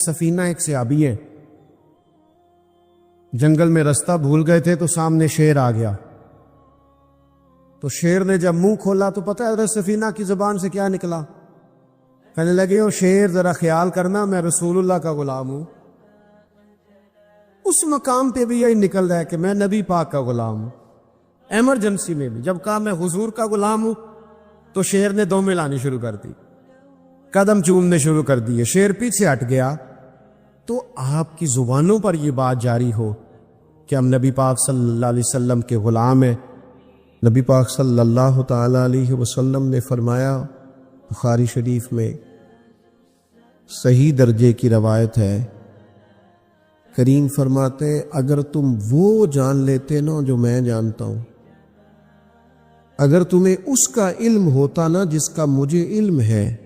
سفینہ ایک صحابی ہے، جنگل میں رستہ بھول گئے تھے تو سامنے شیر آ گیا، تو شیر نے جب منہ کھولا تو پتہ ہے حضرت سفینہ کی زبان سے کیا نکلا؟ کہنے لگے او شیر ذرا خیال کرنا میں رسول اللہ کا غلام ہوں۔ اس مقام پہ بھی یہی نکل رہا ہے کہ میں نبی پاک کا غلام ہوں۔ ایمرجنسی میں بھی جب کہا میں حضور کا غلام ہوں تو شیر نے دو ملانی شروع کر دی، قدم چومنے شروع کر دیے، شیر پیچھے ہٹ گیا۔ تو آپ کی زبانوں پر یہ بات جاری ہو کہ ہم نبی پاک صلی اللہ علیہ وسلم کے غلام ہیں۔ نبی پاک صلی اللہ تعالی علیہ وسلم نے فرمایا، بخاری شریف میں صحیح درجے کی روایت ہے، کریم فرماتے ہیں اگر تم وہ جان لیتے نا جو میں جانتا ہوں، اگر تمہیں اس کا علم ہوتا نا جس کا مجھے علم ہے،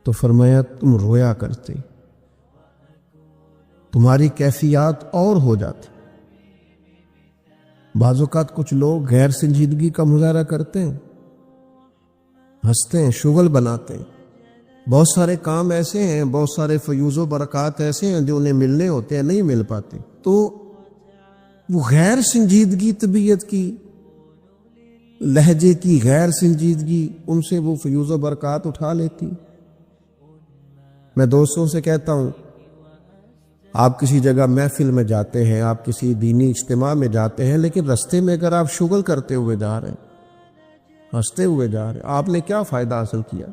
تو فرمایا تم رویا کرتے، تمہاری کیفیات اور ہو جاتی۔ بعض اوقات کچھ لوگ غیر سنجیدگی کا مظاہرہ کرتے ہیں، ہنستے ہیں، شغل بناتے ہیں۔ بہت سارے کام ایسے ہیں، بہت سارے فیوز و برکات ایسے ہیں جو انہیں ملنے ہوتے ہیں، نہیں مل پاتے، تو وہ غیر سنجیدگی، طبیعت کی، لہجے کی غیر سنجیدگی، ان سے وہ فیوز و برکات اٹھا لیتی۔ میں دوستوں سے کہتا ہوں، آپ کسی جگہ محفل میں جاتے ہیں، آپ کسی دینی اجتماع میں جاتے ہیں، لیکن رستے میں اگر آپ شغل کرتے ہوئے جا رہے ہیں، ہنستے ہوئے جا رہے ہیں، آپ نے کیا فائدہ حاصل کیا؟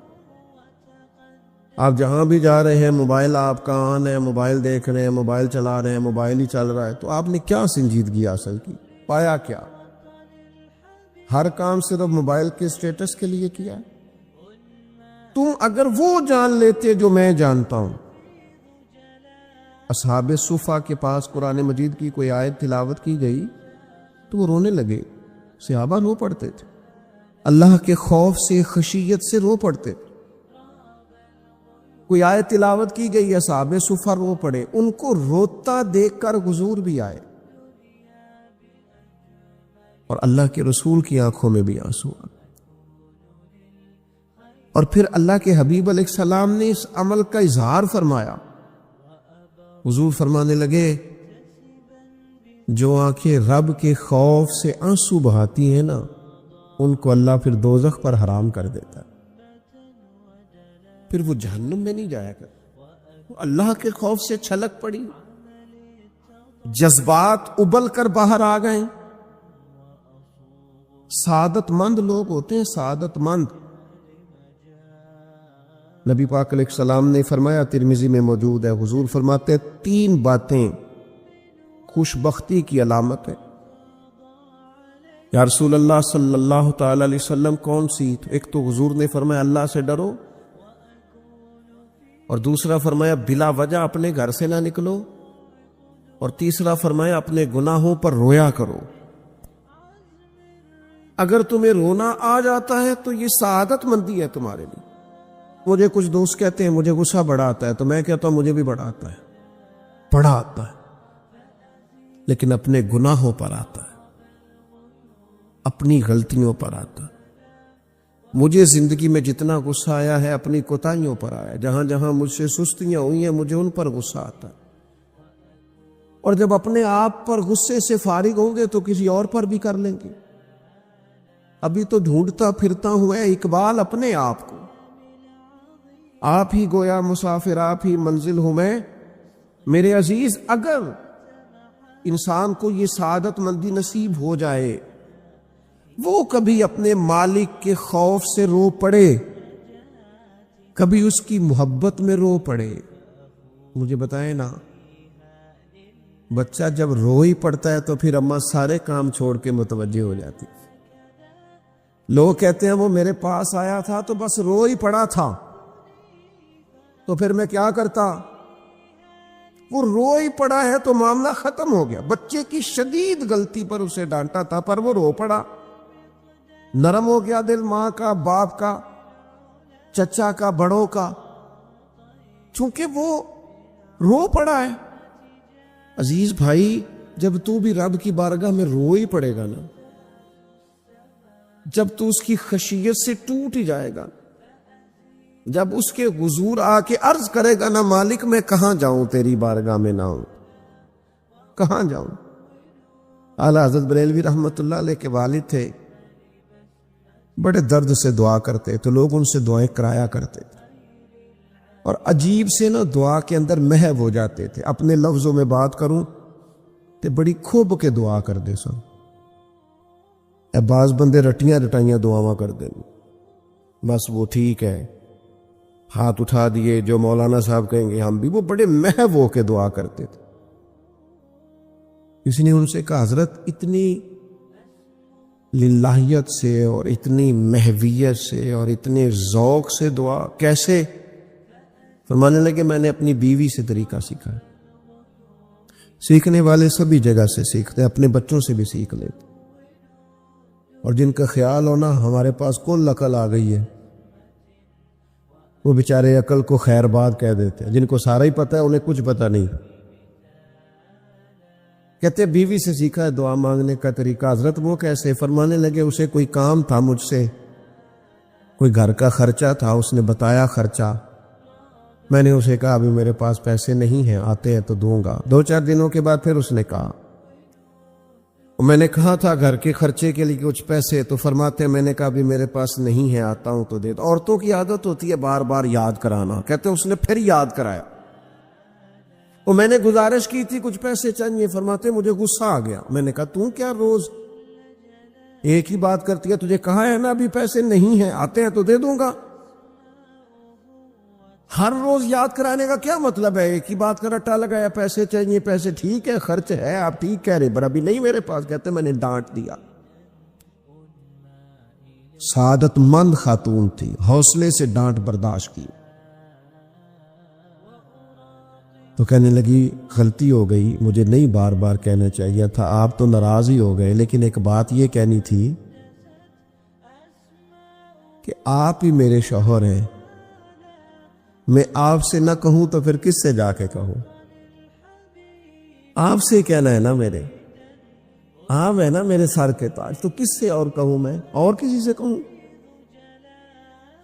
آپ جہاں بھی جا رہے ہیں، موبائل آپ کا آن ہے، موبائل دیکھ رہے ہیں، موبائل چلا رہے ہیں، موبائل ہی چل رہا ہے، تو آپ نے کیا سنجیدگی حاصل کی؟ پایا کیا؟ ہر کام صرف موبائل کے اسٹیٹس کے لیے کیا؟ تم اگر وہ جان لیتے جو میں جانتا ہوں۔ اصحاب صفا کے پاس قرآن مجید کی کوئی آیت تلاوت کی گئی تو وہ رونے لگے، صحابہ رو پڑتے تھے، اللہ کے خوف سے، خشیت سے رو پڑتے تھے۔ کوئی آیت تلاوت کی گئی، اصحاب صفا رو پڑے، ان کو روتا دیکھ کر حضور بھی آئے، اور اللہ کے رسول کی آنکھوں میں بھی آنسو آئے۔ اور پھر اللہ کے حبیب علیہ السلام نے اس عمل کا اظہار فرمایا۔ حضور فرمانے لگے، جو آنکھیں رب کے خوف سے آنسو بہاتی ہیں نا، ان کو اللہ پھر دوزخ پر حرام کر دیتا ہے، پھر وہ جہنم میں نہیں جایا کرتا۔ اللہ کے خوف سے چھلک پڑی، جذبات ابل کر باہر آ گئے۔ سعادت مند لوگ ہوتے ہیں، سعادت مند۔ نبی پاک علیہ السلام نے فرمایا، ترمذی میں موجود ہے، حضور فرماتے ہیں 3 باتیں خوش بختی کی علامت ہے۔ یا رسول اللہ صلی اللہ تعالی علیہ وسلم کون سی؟ ایک تو حضور نے فرمایا اللہ سے ڈرو، اور دوسرا فرمایا بلا وجہ اپنے گھر سے نہ نکلو، اور تیسرا فرمایا اپنے گناہوں پر رویا کرو۔ اگر تمہیں رونا آ جاتا ہے تو یہ سعادت مندی ہے تمہارے لیے۔ مجھے کچھ دوست کہتے ہیں مجھے غصہ بڑا آتا ہے، تو میں کہتا ہوں مجھے بھی بڑا آتا ہے، بڑا آتا ہے، لیکن اپنے گناہوں پر آتا ہے، اپنی غلطیوں پر آتا ہے۔ مجھے زندگی میں جتنا غصہ آیا ہے اپنی کوتاہیوں پر آیا ہے، جہاں جہاں مجھ سے سستیاں ہوئی ہیں مجھے ان پر غصہ آتا ہے، اور جب اپنے آپ پر غصے سے فارغ ہوں گے تو کسی اور پر بھی کر لیں گے۔ ابھی تو ڈھونڈتا پھرتا ہوں اے اقبال اپنے آپ کو، آپ ہی گویا مسافر، آپ ہی منزل ہوں میں۔ میرے عزیز، اگر انسان کو یہ سعادت مندی نصیب ہو جائے، وہ کبھی اپنے مالک کے خوف سے رو پڑے، کبھی اس کی محبت میں رو پڑے۔ مجھے بتائیں نا، بچہ جب رو ہی پڑتا ہے تو پھر اماں سارے کام چھوڑ کے متوجہ ہو جاتی۔ لوگ کہتے ہیں وہ میرے پاس آیا تھا تو بس رو ہی پڑا تھا، تو پھر میں کیا کرتا؟ وہ رو ہی پڑا ہے تو معاملہ ختم ہو گیا۔ بچے کی شدید غلطی پر اسے ڈانٹا تھا پر وہ رو پڑا، نرم ہو گیا دل ماں کا، باپ کا، چچا کا، بڑوں کا، چونکہ وہ رو پڑا ہے۔ عزیز بھائی، جب تو بھی رب کی بارگاہ میں رو ہی پڑے گا نا، جب تو اس کی خشیت سے ٹوٹ ہی جائے گا، جب اس کے حضور آ کے عرض کرے گا نا مالک میں کہاں جاؤں تیری بارگاہ میں نہ ہوں، کہاں جاؤں؟ اعلیٰ حضرت بریلوی رحمت اللہ علیہ کے والد تھے، بڑے درد سے دعا کرتے تو لوگ ان سے دعائیں کرایا کرتے تھے، اور عجیب سے نا دعا کے اندر محو ہو جاتے تھے۔ اپنے لفظوں میں بات کروں تو بڑی کھوب کے دعا کر دے سن، بعض بندے رٹیاں رٹائیاں دعاواں کر دیں، بس وہ ٹھیک ہے، ہاتھ اٹھا دیے جو مولانا صاحب کہیں گے ہم بھی، وہ بڑے محو ہو کے دعا کرتے تھے۔ کسی نے ان سے کہا حضرت اتنی للہیت سے اور اتنی محویت سے اور اتنے ذوق سے دعا کیسے؟ فرمانے لگے میں نے اپنی بیوی سے طریقہ سیکھا ہے۔ سیکھنے والے سبھی جگہ سے سیکھتے، اپنے بچوں سے بھی سیکھ لیتے، اور جن کا خیال ہونا ہمارے پاس کل عقل آ گئی ہے، وہ بیچارے عقل کو خیر بات کہہ دیتے ہیں، جن کو سارا ہی پتہ ہے انہیں کچھ پتہ نہیں۔ کہتے بیوی سے سیکھا ہے دعا مانگنے کا طریقہ۔ حضرت وہ کیسے؟ فرمانے لگے اسے کوئی کام تھا مجھ سے، کوئی گھر کا خرچہ تھا، اس نے بتایا خرچہ، میں نے اسے کہا ابھی میرے پاس پیسے نہیں ہیں، آتے ہیں تو دوں گا۔ 2-4 دنوں کے بعد پھر اس نے کہا، میں نے کہا تھا گھر کے خرچے کے لیے کچھ پیسے، تو فرماتے ہیں میں نے کہا ابھی میرے پاس نہیں ہے، آتا ہوں تو دے دو۔ عورتوں کی عادت ہوتی ہے بار بار یاد کرانا، کہتے ہیں اس نے پھر یاد کرایا، وہ میں نے گزارش کی تھی کچھ پیسے چاہیے، فرماتے ہیں مجھے غصہ آ گیا، میں نے کہا تم کیا روز ایک ہی بات کرتی ہے، تجھے کہا ہے نا ابھی پیسے نہیں ہیں، آتے ہیں تو دے دوں گا۔ ہر روز یاد کرانے کا کیا مطلب ہے؟ ایک ہی بات کا رٹا لگایا، پیسے چاہیے، پیسے ٹھیک ہے، خرچ ہے، آپ ٹھیک کہہ رہے پر ابھی نہیں میرے پاس، کہتے میں نے ڈانٹ دیا۔ سعادت مند خاتون تھی، حوصلے سے ڈانٹ برداشت کی، تو کہنے لگی غلطی ہو گئی، مجھے نہیں بار بار کہنا چاہیے تھا، آپ تو ناراض ہی ہو گئے، لیکن ایک بات یہ کہنی تھی کہ آپ ہی میرے شوہر ہیں، میں آپ سے نہ کہوں تو پھر کس سے جا کے کہوں؟ آپ سے کہنا ہے نا، میرے آپ ہے نا میرے سر کے تاج، تو کس سے اور کہوں؟ میں اور کسی سے کہوں؟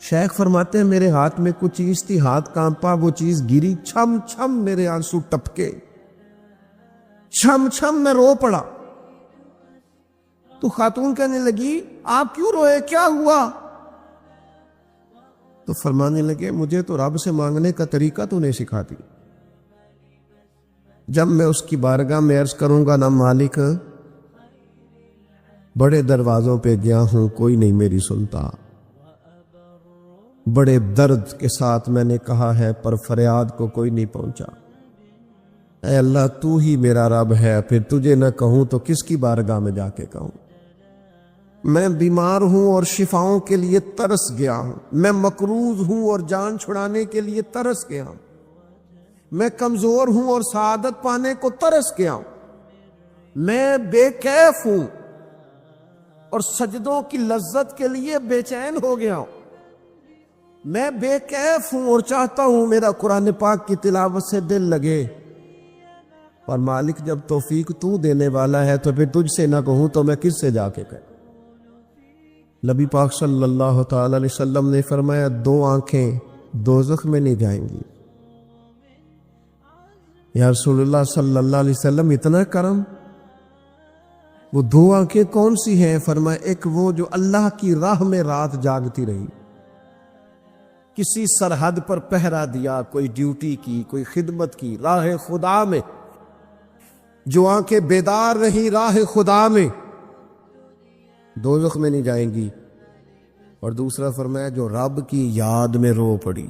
شیخ فرماتے ہیں میرے ہاتھ میں کچھ چیز تھی، ہاتھ کانپا، وہ چیز گری، چھم چھم میرے آنسو ٹپکے، چھم چھم میں رو پڑا۔ تو خاتون کہنے لگی آپ کیوں روئے، کیا ہوا؟ تو فرمانے لگے مجھے تو رب سے مانگنے کا طریقہ تو نہیں سکھاتی، جب میں اس کی بارگاہ میں عرض کروں گا نا مالک بڑے دروازوں پہ گیا ہوں کوئی نہیں میری سنتا، بڑے درد کے ساتھ میں نے کہا ہے پر فریاد کو کوئی نہیں پہنچا، اے اللہ تو ہی میرا رب ہے، پھر تجھے نہ کہوں تو کس کی بارگاہ میں جا کے کہوں؟ میں بیمار ہوں اور شفاؤں کے لیے ترس گیا ہوں، میں مقروض ہوں اور جان چھڑانے کے لیے ترس گیا ہوں، میں کمزور ہوں اور سعادت پانے کو ترس گیا ہوں، میں بے کیف ہوں اور سجدوں کی لذت کے لیے بے چین ہو گیا ہوں، میں بے کیف ہوں اور چاہتا ہوں میرا قرآن پاک کی تلاوت سے دل لگے، اور مالک جب توفیق تو دینے والا ہے تو پھر تجھ سے نہ کہوں تو میں کس سے جا کے کہوں؟ نبی پاک صلی اللہ تعالی علیہ وسلم نے فرمایا 2 آنکھیں دوزخ میں نہیں جائیں گی۔ یا رسول اللہ صلی اللہ علیہ وسلم اتنا کرم، وہ 2 آنکھیں کون سی ہیں؟ فرمایا ایک وہ جو اللہ کی راہ میں رات جاگتی رہی، کسی سرحد پر پہرا دیا، کوئی ڈیوٹی کی، کوئی خدمت کی، راہ خدا میں جو آنکھیں بیدار رہی راہ خدا میں، دوزخ میں نہیں جائیں گی۔ اور دوسرا فرمایا جو رب کی یاد میں رو پڑی،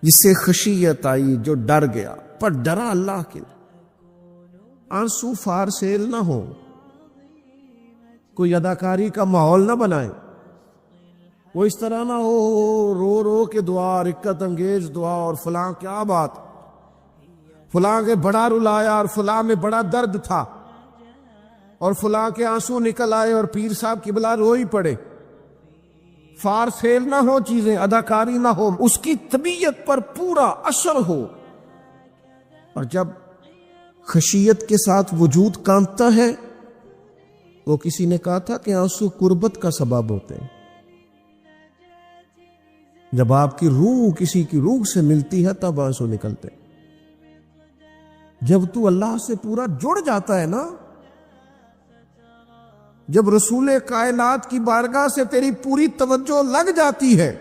جس سے خشیت آئی، جو ڈر گیا، پر ڈرا اللہ کے، آنسو فار سیل نہ ہو، کوئی اداکاری کا ماحول نہ بنائے، وہ اس طرح نہ ہو رو رو کے دعا، رقت انگیز دعا، اور فلاں کیا بات، فلاں کے بڑا رلایا اور فلاں میں بڑا درد تھا اور فلاں کے آنسو نکل آئے اور پیر صاحب کی بلا رو ہی پڑے، فار سیل نہ ہو چیزیں، اداکاری نہ ہو، اس کی طبیعت پر پورا اثر ہو۔ اور جب خشیت کے ساتھ وجود کانپتا ہے، وہ کسی نے کہا تھا کہ آنسو قربت کا سبب ہوتے ہیں، جب آپ کی روح کسی کی روح سے ملتی ہے تب آنسو نکلتے. جب تو اللہ سے پورا جڑ جاتا ہے نا، جب رسول کائنات کی بارگاہ سے تیری پوری توجہ لگ جاتی ہے،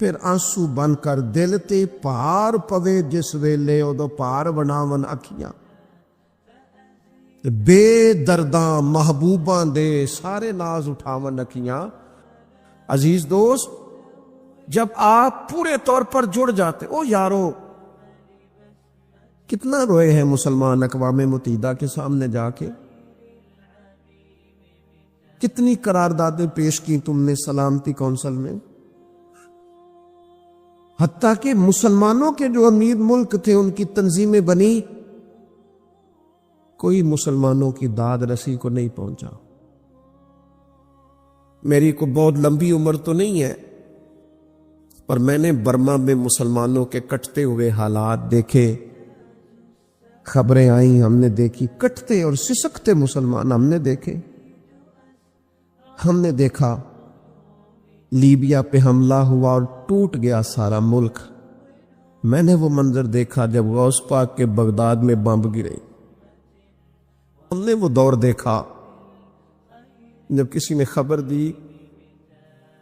پھر آنسو بن کر دل تے پار پوے جس ویلے اودو پار بناون اکھیاں، بے درداں محبوباں دے سارے ناز اٹھاون اکھیاں. عزیز دوست، جب آپ پورے طور پر جڑ جاتے، او یارو کتنا روئے ہیں مسلمان اقوام متحدہ کے سامنے جا کے، کتنی قراردادیں پیش کی تم نے سلامتی کونسل میں. حتیٰ کہ مسلمانوں کے جو امیر ملک تھے ان کی تنظیمیں بنی، کوئی مسلمانوں کی داد رسی کو نہیں پہنچا. میری کو بہت لمبی عمر تو نہیں ہے، پر میں نے برما میں مسلمانوں کے کٹتے ہوئے حالات دیکھے، خبریں آئیں، ہم نے دیکھی، کٹتے اور سسکتے مسلمان ہم نے دیکھے. ہم نے دیکھا لیبیا پہ حملہ ہوا اور ٹوٹ گیا سارا ملک. میں نے وہ منظر دیکھا جب غوث پاک کے بغداد میں بمب گرے. ہم نے وہ دور دیکھا جب کسی نے خبر دی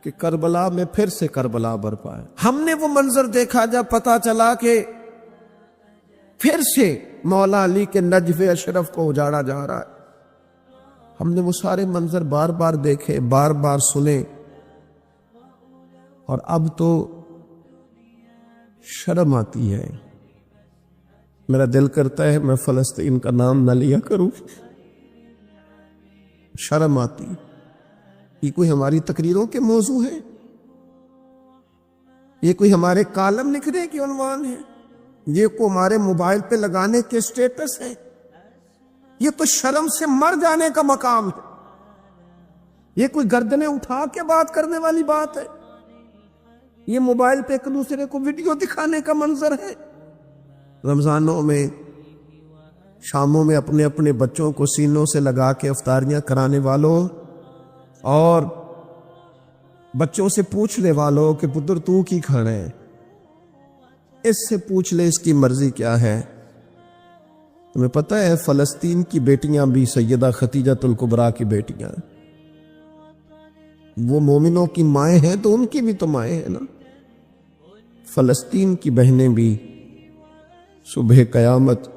کہ کربلا میں پھر سے کربلا برپا ہے. ہم نے وہ منظر دیکھا جب پتا چلا کہ پھر سے مولا علی کے نجف اشرف کو اجاڑا جا رہا ہے. ہم نے وہ سارے منظر بار بار دیکھے، بار بار سنے، اور اب تو شرم آتی ہے. میرا دل کرتا ہے میں فلسطین کا نام نہ لیا کروں. شرم آتی. یہ کوئی ہماری تقریروں کے موضوع ہے؟ یہ کوئی ہمارے کالم لکھنے کے عنوان ہے؟ یہ کو ہمارے موبائل پہ لگانے کے سٹیٹس ہے؟ یہ تو شرم سے مر جانے کا مقام ہے. یہ کوئی گردنیں اٹھا کے بات کرنے والی بات ہے؟ یہ موبائل پہ ایک دوسرے کو ویڈیو دکھانے کا منظر ہے؟ رمضانوں میں، شاموں میں اپنے اپنے بچوں کو سینوں سے لگا کے افطاریاں کرانے والوں، اور بچوں سے پوچھنے والوں کہ پتر تو کی کھانا ہے، اس سے پوچھ لے اس کی مرضی کیا ہے. تمہیں پتہ ہے فلسطین کی بیٹیاں بھی سیدہ ختیجۃ الکبریٰ کی بیٹیاں، وہ مومنوں کی مائیں ہیں تو ان کی بھی تو مائیں ہیں نا. فلسطین کی بہنیں بھی صبح قیامت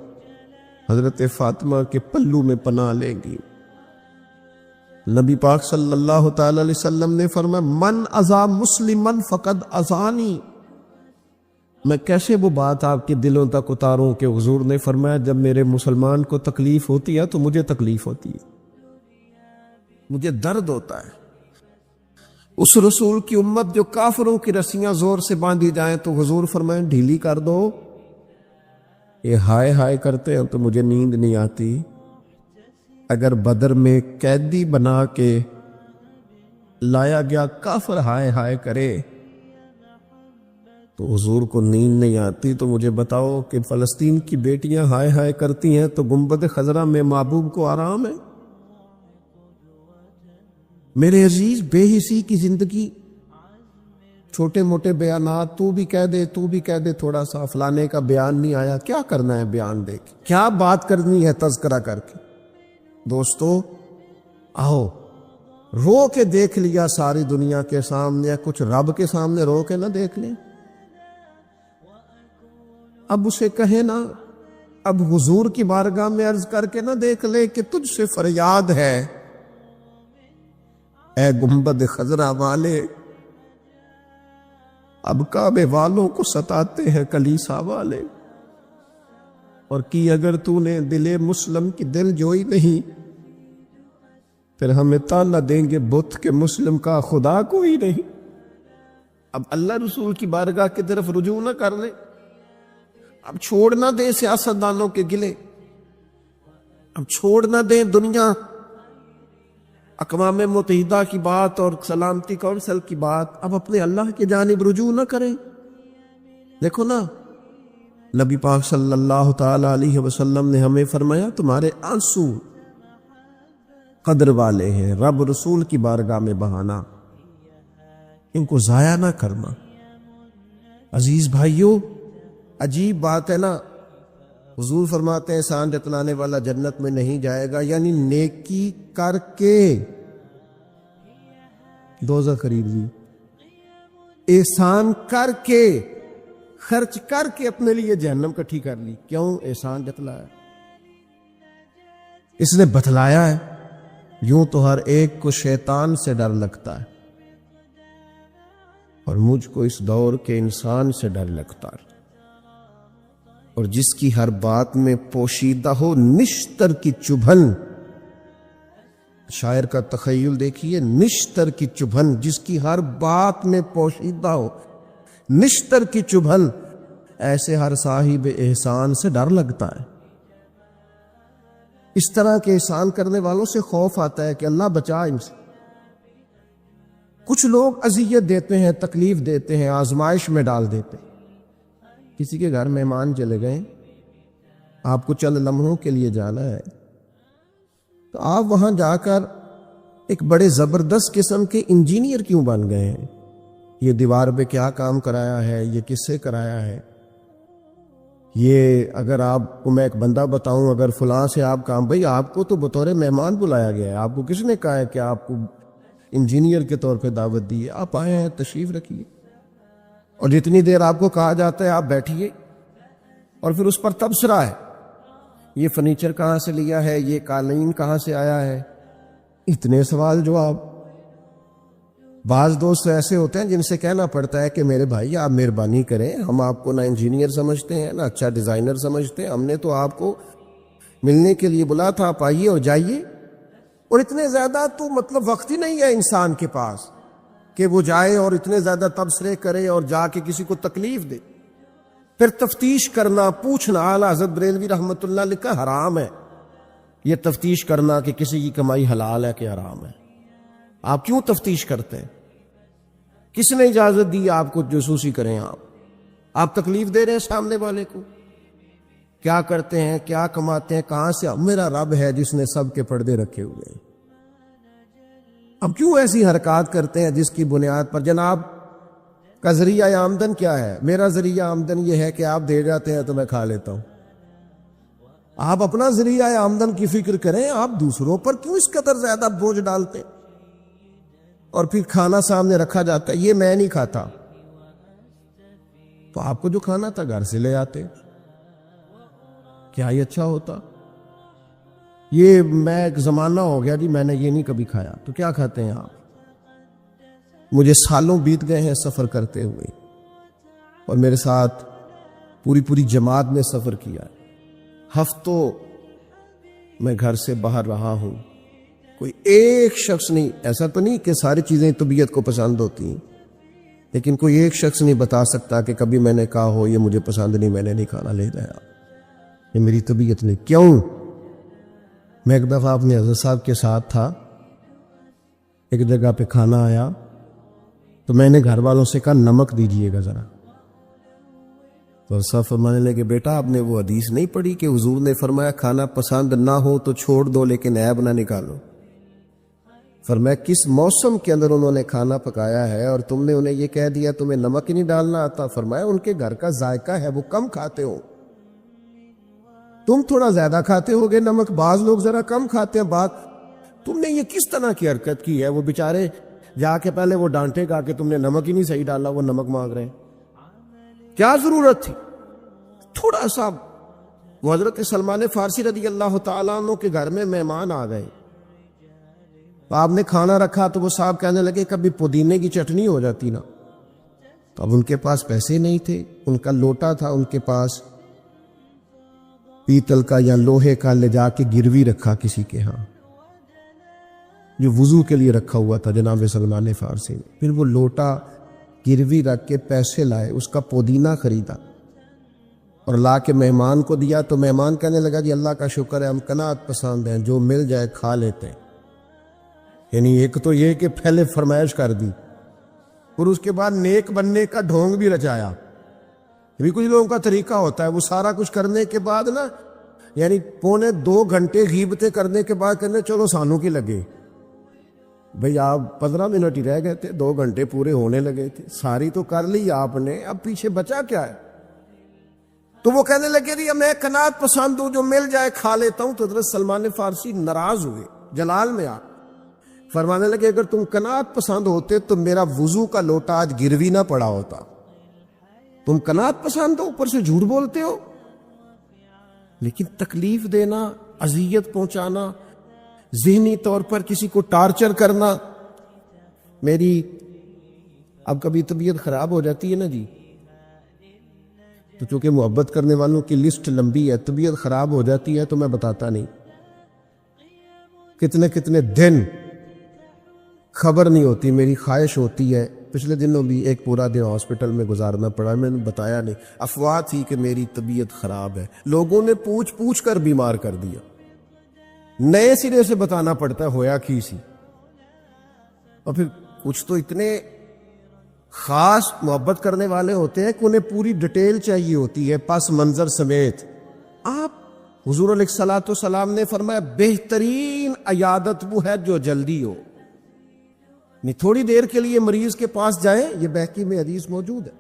حضرت فاطمہ کے پلو میں پناہ لیں گی. نبی پاک صلی اللہ تعالی علیہ وسلم نے فرمایا من اذا مسلمن فقد اذانی. میں کیسے وہ بات آپ کے دلوں تک اتاروں کہ حضور نے فرمایا جب میرے مسلمان کو تکلیف ہوتی ہے تو مجھے تکلیف ہوتی ہے، مجھے درد ہوتا ہے. اس رسول کی امت جو کافروں کی رسیاں زور سے باندھی جائیں تو حضور فرمائیں ڈھیلی کر دو. یہ ہائے ہائے کرتے ہیں تو مجھے نیند نہیں آتی. اگر بدر میں قیدی بنا کے لایا گیا کافر ہائے ہائے کرے تو حضور کو نیند نہیں آتی، تو مجھے بتاؤ کہ فلسطین کی بیٹیاں ہائے ہائے کرتی ہیں تو گنبد خضرا میں محبوب کو آرام ہے؟ میرے عزیز، بے حسی کی زندگی، چھوٹے موٹے بیانات، تو بھی کہہ دے تھوڑا سا فلانے کا بیان نہیں آیا، کیا کرنا ہے بیان دے کے، کیا بات کرنی ہے تذکرہ کر کے. دوستو آؤ، رو کے دیکھ لیا ساری دنیا کے سامنے، کچھ رب کے سامنے رو کے نہ دیکھ لیں. اب اسے کہے نا، اب حضور کی بارگاہ میں عرض کر کے نہ دیکھ لے کہ تجھ سے فریاد ہے اے گنبد خضرا والے. اب کعبے والوں کو ستاتے ہیں کلیسا والے، اور کی اگر تو نے دل مسلم کی دل جوئی نہیں، پھر ہمیں تانا دیں گے بت کے مسلم کا خدا کوئی نہیں. اب اللہ رسول کی بارگاہ کی طرف رجوع نہ کر لیں. اب چھوڑ نہ دیں سیاستدانوں کے گلے، اب چھوڑ نہ دیں دنیا اقوام متحدہ کی بات اور سلامتی کونسل کی بات، اب اپنے اللہ کی جانب رجوع نہ کریں. دیکھو نا، نبی پاک صلی اللہ تعالی علیہ وسلم نے ہمیں فرمایا تمہارے آنسو قدر والے ہیں، رب رسول کی بارگاہ میں بہانا. ان کو ضائع نہ کرنا۔ عزیز بھائیوں، عجیب بات ہے نا، حضور فرماتے ہیں احسان جتلانے والا جنت میں نہیں جائے گا، یعنی نیکی کر کے دوزخ خرید لی، احسان کر کے، خرچ کر کے اپنے لیے جہنم کٹھی کر لی۔ کیوں؟ احسان جتلایا، اس نے بتلایا ہے۔ یوں تو ہر ایک کو شیطان سے ڈر لگتا ہے، اور مجھ کو اس دور کے انسان سے ڈر لگتا ہے، اور جس کی ہر بات میں پوشیدہ ہو نشتر کی چبھن۔ شاعر کا تخیل دیکھیے، نشتر کی چبھن، جس کی ہر بات میں پوشیدہ ہو نشتر کی چبھن، ایسے ہر صاحب احسان سے ڈر لگتا ہے۔ اس طرح کے احسان کرنے والوں سے خوف آتا ہے کہ اللہ بچا ان سے۔ کچھ لوگ اذیت دیتے ہیں، تکلیف دیتے ہیں، آزمائش میں ڈال دیتے ہیں۔ کسی کے گھر مہمان چلے گئے، آپ کو چند لمحوں کے لیے جانا ہے، تو آپ وہاں جا کر ایک بڑے زبردست قسم کے انجینئر کیوں بن گئے ہیں؟ یہ دیوار پہ کیا کام کرایا ہے، یہ کس سے کرایا ہے، یہ اگر آپ کو میں ایک بندہ بتاؤں، اگر فلاں سے آپ کام، بھئی آپ کو تو بطور مہمان بلایا گیا ہے، آپ کو کس نے کہا ہے کہ آپ کو انجینئر کے طور پہ دعوت دی ہے؟ آپ آئے ہیں، تشریف رکھیے، اور جتنی دیر آپ کو کہا جاتا ہے آپ بیٹھیے، اور پھر اس پر تبصرہ ہے، یہ فرنیچر کہاں سے لیا ہے، یہ قالین کہاں سے آیا ہے، اتنے سوال جواب۔ بعض دوست ایسے ہوتے ہیں جن سے کہنا پڑتا ہے کہ میرے بھائی آپ مہربانی کریں، ہم آپ کو نہ انجینئر سمجھتے ہیں نہ اچھا ڈیزائنر سمجھتے ہیں، ہم نے تو آپ کو ملنے کے لیے بلا تھا، آپ آئیے اور جائیے۔ اور اتنے زیادہ تو مطلب وقت ہی نہیں ہے انسان کے پاس کہ وہ جائے اور اتنے زیادہ تبصرے کرے اور جا کے کسی کو تکلیف دے۔ پھر تفتیش کرنا، پوچھنا، اعلیٰ حضرت بریلوی رحمۃ اللہ لکھا حرام ہے یہ تفتیش کرنا کہ کسی کی کمائی حلال ہے کہ حرام ہے۔ آپ کیوں تفتیش کرتے ہیں؟ کس نے اجازت دی آپ کو جاسوسی کریں؟ آپ تکلیف دے رہے ہیں سامنے والے کو۔ کیا کرتے ہیں، کیا کماتے ہیں، کہاں سے؟ میرا رب ہے جس نے سب کے پردے رکھے ہوئے ہیں۔ اب کیوں ایسی حرکات کرتے ہیں جس کی بنیاد پر جناب کا ذریعہ آمدن کیا ہے؟ میرا ذریعہ آمدن یہ ہے کہ آپ دے جاتے ہیں تو میں کھا لیتا ہوں۔ آپ اپنا ذریعہ آمدن کی فکر کریں، آپ دوسروں پر کیوں اس قدر زیادہ بوجھ ڈالتے؟ اور پھر کھانا سامنے رکھا جاتا ہے، یہ میں نہیں کھاتا، تو آپ کو جو کھانا تھا گھر سے لے آتے، کیا یہ اچھا ہوتا؟ یہ میں ایک زمانہ ہو گیا جی میں نے یہ نہیں کبھی کھایا، تو کیا کھاتے ہیں آپ؟ مجھے سالوں بیت گئے ہیں سفر کرتے ہوئے، اور میرے ساتھ پوری جماعت نے سفر کیا ہے، ہفتوں میں گھر سے باہر رہا ہوں، کوئی ایک شخص نہیں، ایسا تو نہیں کہ ساری چیزیں طبیعت کو پسند ہوتی ہیں، لیکن کوئی ایک شخص نہیں بتا سکتا کہ کبھی میں نے کہا ہو یہ مجھے پسند نہیں، میں نے نہیں کھانا لے جایا، یہ میری طبیعت نہیں۔ کیوں؟ میں ایک دفعہ اپنے حضرت صاحب کے ساتھ تھا، ایک جگہ پہ کھانا آیا، تو میں نے گھر والوں سے کہا نمک دیجئے گا ذرا، تو صاحب فرمانے لگے بیٹا آپ نے وہ حدیث نہیں پڑھی کہ حضور نے فرمایا کھانا پسند نہ ہو تو چھوڑ دو لیکن عیب نہ نکالو؟ فرمایا کس موسم کے اندر انہوں نے کھانا پکایا ہے اور تم نے انہیں یہ کہہ دیا تمہیں نمک ہی نہیں ڈالنا آتا؟ فرمایا ان کے گھر کا ذائقہ ہے، وہ کم کھاتے ہو، تم تھوڑا زیادہ کھاتے ہوگے نمک، بعض لوگ ذرا کم کھاتے ہیں، بات تم نے یہ کس طرح کی حرکت کی ہے؟ وہ بیچارے جا کے پہلے وہ ڈانٹے گا کہ تم نے نمک ہی نہیں صحیح ڈالا، وہ نمک مانگ رہے ہیں، کیا ضرورت تھی؟ تھوڑا سا۔ وہ حضرت سلمان فارسی رضی اللہ تعالیٰ عنہ کے گھر میں مہمان آ گئے، آپ نے کھانا رکھا تو وہ صاحب کہنے لگے کبھی پودینے کی چٹنی ہو جاتی نا، تو اب ان کے پاس پیسے نہیں تھے، ان کا لوٹا تھا ان کے پاس پیتل کا یا لوہے کا، لے جا کے گروی رکھا کسی کے ہاں جو وضو کے لیے رکھا ہوا تھا جناب سلمان فارسی نے، پھر وہ لوٹا گروی رکھ کے پیسے لائے، اس کا پودینہ خریدا اور لا کے مہمان کو دیا، تو مہمان کہنے لگا جی اللہ کا شکر ہے ہم قناعت پسند ہیں، جو مل جائے کھا لیتے ہیں۔ یعنی ایک تو یہ کہ پہلے فرمائش کر دی اور اس کے بعد نیک بننے کا ڈھونگ بھی رچایا۔ بھی کچھ لوگوں کا طریقہ ہوتا ہے وہ سارا کچھ کرنے کے بعد نا، یعنی 1.25 گھنٹے غیبتیں کرنے کے بعد کہنے چلو سانوں کی لگے، بھئی آپ 15 منٹ ہی رہ گئے تھے، 2 گھنٹے پورے ہونے لگے تھے، ساری تو کر لی آپ نے، اب پیچھے بچا کیا ہے؟ تو وہ کہنے لگے رہی میں قناعت پسند ہوں، جو مل جائے کھا لیتا ہوں۔ تو حضرت سلمان فارسی ناراض ہوئے، جلال میں فرمانے لگے اگر تم قناعت پسند ہوتے تو میرا وضو کا لوٹا آج گروی نہ پڑا ہوتا۔ تم قناعت پسند ہو، اوپر سے جھوٹ بولتے ہو۔ لیکن تکلیف دینا، اذیت پہنچانا، ذہنی طور پر کسی کو ٹارچر کرنا، میری اب کبھی طبیعت خراب ہو جاتی ہے نا جی، تو چونکہ محبت کرنے والوں کی لسٹ لمبی ہے، طبیعت خراب ہو جاتی ہے تو میں بتاتا نہیں، کتنے کتنے دن خبر نہیں ہوتی، میری خواہش ہوتی ہے۔ پچھلے دنوں بھی ایک پورا دن ہاسپٹل میں گزارنا پڑا، میں نے بتایا نہیں، افواہ تھی کہ میری طبیعت خراب ہے، لوگوں نے پوچھ پوچھ کر بیمار کر دیا، نئے سرے سے بتانا پڑتا ہے ہویا کی سی۔ اور پھر کچھ تو اتنے خاص محبت کرنے والے ہوتے ہیں کہ انہیں پوری ڈیٹیل چاہیے ہوتی ہے، پس منظر سمیت۔ آپ حضور علیہ الصلوۃ والسلام نے فرمایا بہترین عیادت وہ ہے جو جلدی ہو، نہیں تھوڑی دیر کے لیے مریض کے پاس جائیں، یہ بہقی میں حدیث موجود ہے۔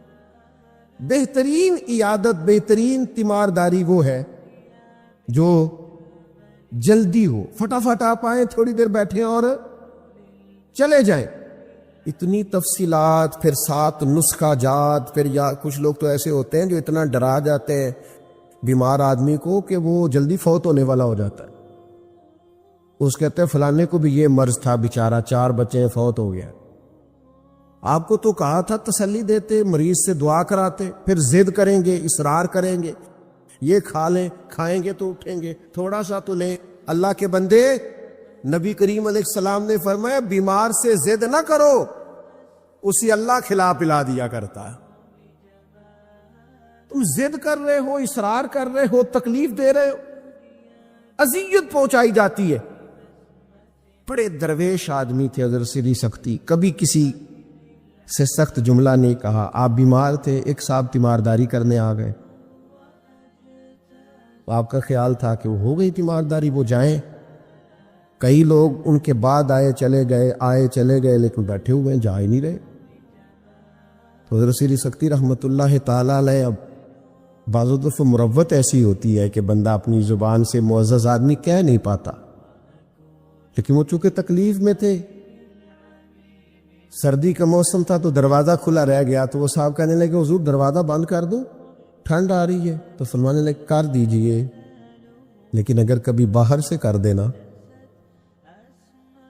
بہترین عیادت، بہترین تیمارداری وہ ہے جو جلدی ہو، فٹافٹ آپ آئیں، تھوڑی دیر بیٹھیں اور چلے جائیں۔ اتنی تفصیلات، پھر 7 نسخہ جات، پھر یا کچھ لوگ تو ایسے ہوتے ہیں جو اتنا ڈرا جاتے ہیں بیمار آدمی کو کہ وہ جلدی فوت ہونے والا ہو جاتا ہے۔ اس کہتے ہیں فلانے کو بھی یہ مرض تھا بیچارہ، 4 بچے فوت ہو گیا۔ آپ کو تو کہا تھا تسلی دیتے، مریض سے دعا کراتے، پھر ضد کریں گے، اصرار کریں گے، یہ کھا لیں، کھائیں گے تو اٹھیں گے، تھوڑا سا تو لیں۔ اللہ کے بندے، نبی کریم علیہ السلام نے فرمایا بیمار سے ضد نہ کرو، اسی اللہ کھلا پلا دیا کرتا ہے۔ تم ضد کر رہے ہو، اصرار کر رہے ہو، تکلیف دے رہے ہو، اذیت پہنچائی جاتی ہے۔ بڑے درویش آدمی تھے حضرت سری سختی، کبھی کسی سے سخت جملہ نہیں کہا۔ آپ بیمار تھے، ایک صاحب تیمارداری کرنے آ گئے، آپ کا خیال تھا کہ وہ ہو گئی تیمارداری، وہ جائیں۔ کئی لوگ ان کے بعد آئے چلے گئے، لیکن بیٹھے ہوئے ہیں، جا ہی نہیں رہے۔ تو حضرت سری سختی رحمت اللہ تعالی علیہ، اب بعض دفعہ مروت ایسی ہوتی ہے کہ بندہ اپنی زبان سے معزز آدمی کہہ نہیں پاتا، لیکن وہ چونکہ تکلیف میں تھے، سردی کا موسم تھا تو دروازہ کھلا رہ گیا، تو وہ صاحب کہنے لگے حضور دروازہ بند کر دوں، ٹھنڈ آ رہی ہے۔ تو فرمانے لگے کر دیجئے، لیکن اگر کبھی باہر سے کر دینا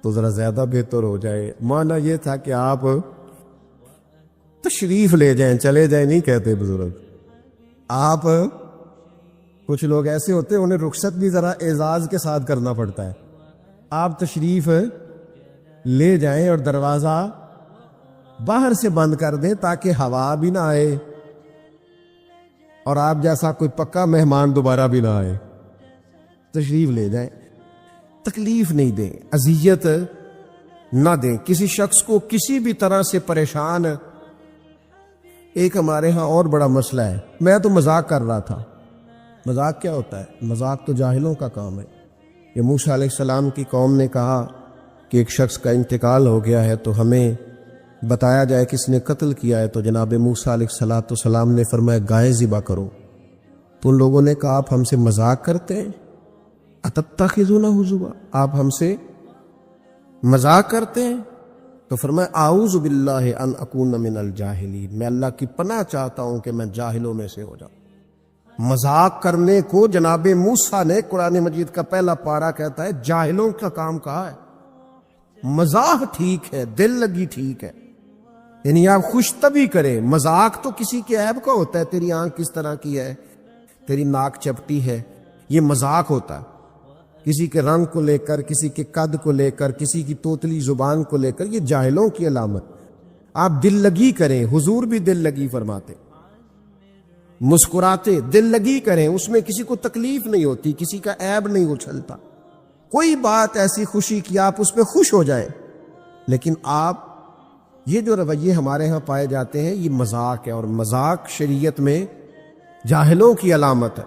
تو ذرا زیادہ بہتر ہو جائے۔ معنی یہ تھا کہ آپ تشریف لے جائیں، چلے جائیں نہیں کہتے بزرگ۔ آپ کچھ لوگ ایسے ہوتے ہیں، انہیں رخصت بھی ذرا اعزاز کے ساتھ کرنا پڑتا ہے۔ آپ تشریف لے جائیں اور دروازہ باہر سے بند کر دیں تاکہ ہوا بھی نہ آئے اور آپ جیسا کوئی پکا مہمان دوبارہ بھی نہ آئے۔ تشریف لے جائیں، تکلیف نہیں دیں، اذیت نہ دیں کسی شخص کو کسی بھی طرح سے پریشان۔ ایک ہمارے ہاں اور بڑا مسئلہ ہے، میں تو مذاق کر رہا تھا۔ مذاق کیا ہوتا ہے؟ مذاق تو جاہلوں کا کام ہے۔ یہ موسیٰ علیہ السلام کی قوم نے کہا کہ ایک شخص کا انتقال ہو گیا ہے تو ہمیں بتایا جائے کس نے قتل کیا ہے۔ تو جناب موسیٰ علیہ السلام نے فرمایا گائے ذبح کرو۔ تو ان لوگوں نے کہا آپ ہم سے مذاق کرتے ہیں، اتتخذونہ ہزوا، آپ ہم سے مذاق کرتے ہیں؟ تو فرمایا اعوذ باللہ ان اکون من الجاہلین، میں اللہ کی پناہ چاہتا ہوں کہ میں جاہلوں میں سے ہو جاؤں۔ مذاق کرنے کو جناب موسیٰ نے، قرآن مجید کا پہلا پارہ کہتا ہے جاہلوں کا کام کہا ہے۔ مذاق ٹھیک ہے، دل لگی ٹھیک ہے، یعنی آپ خوش طبعی کریں۔ مذاق تو کسی کے عیب کا ہوتا ہے، تیری آنکھ کس طرح کی ہے، تیری ناک چپٹی ہے، یہ مذاق ہوتا ہے۔ کسی کے رنگ کو لے کر، کسی کے قد کو لے کر، کسی کی توتلی زبان کو لے کر، یہ جاہلوں کی علامت۔ آپ دل لگی کریں، حضور بھی دل لگی فرماتے، مسکراتے دل لگی کریں، اس میں کسی کو تکلیف نہیں ہوتی، کسی کا عیب نہیں اچھلتا، کوئی بات ایسی خوشی کی آپ اس پہ خوش ہو جائیں۔ لیکن آپ یہ جو رویے ہمارے ہاں پائے جاتے ہیں، یہ مذاق ہے، اور مذاق شریعت میں جاہلوں کی علامت ہے۔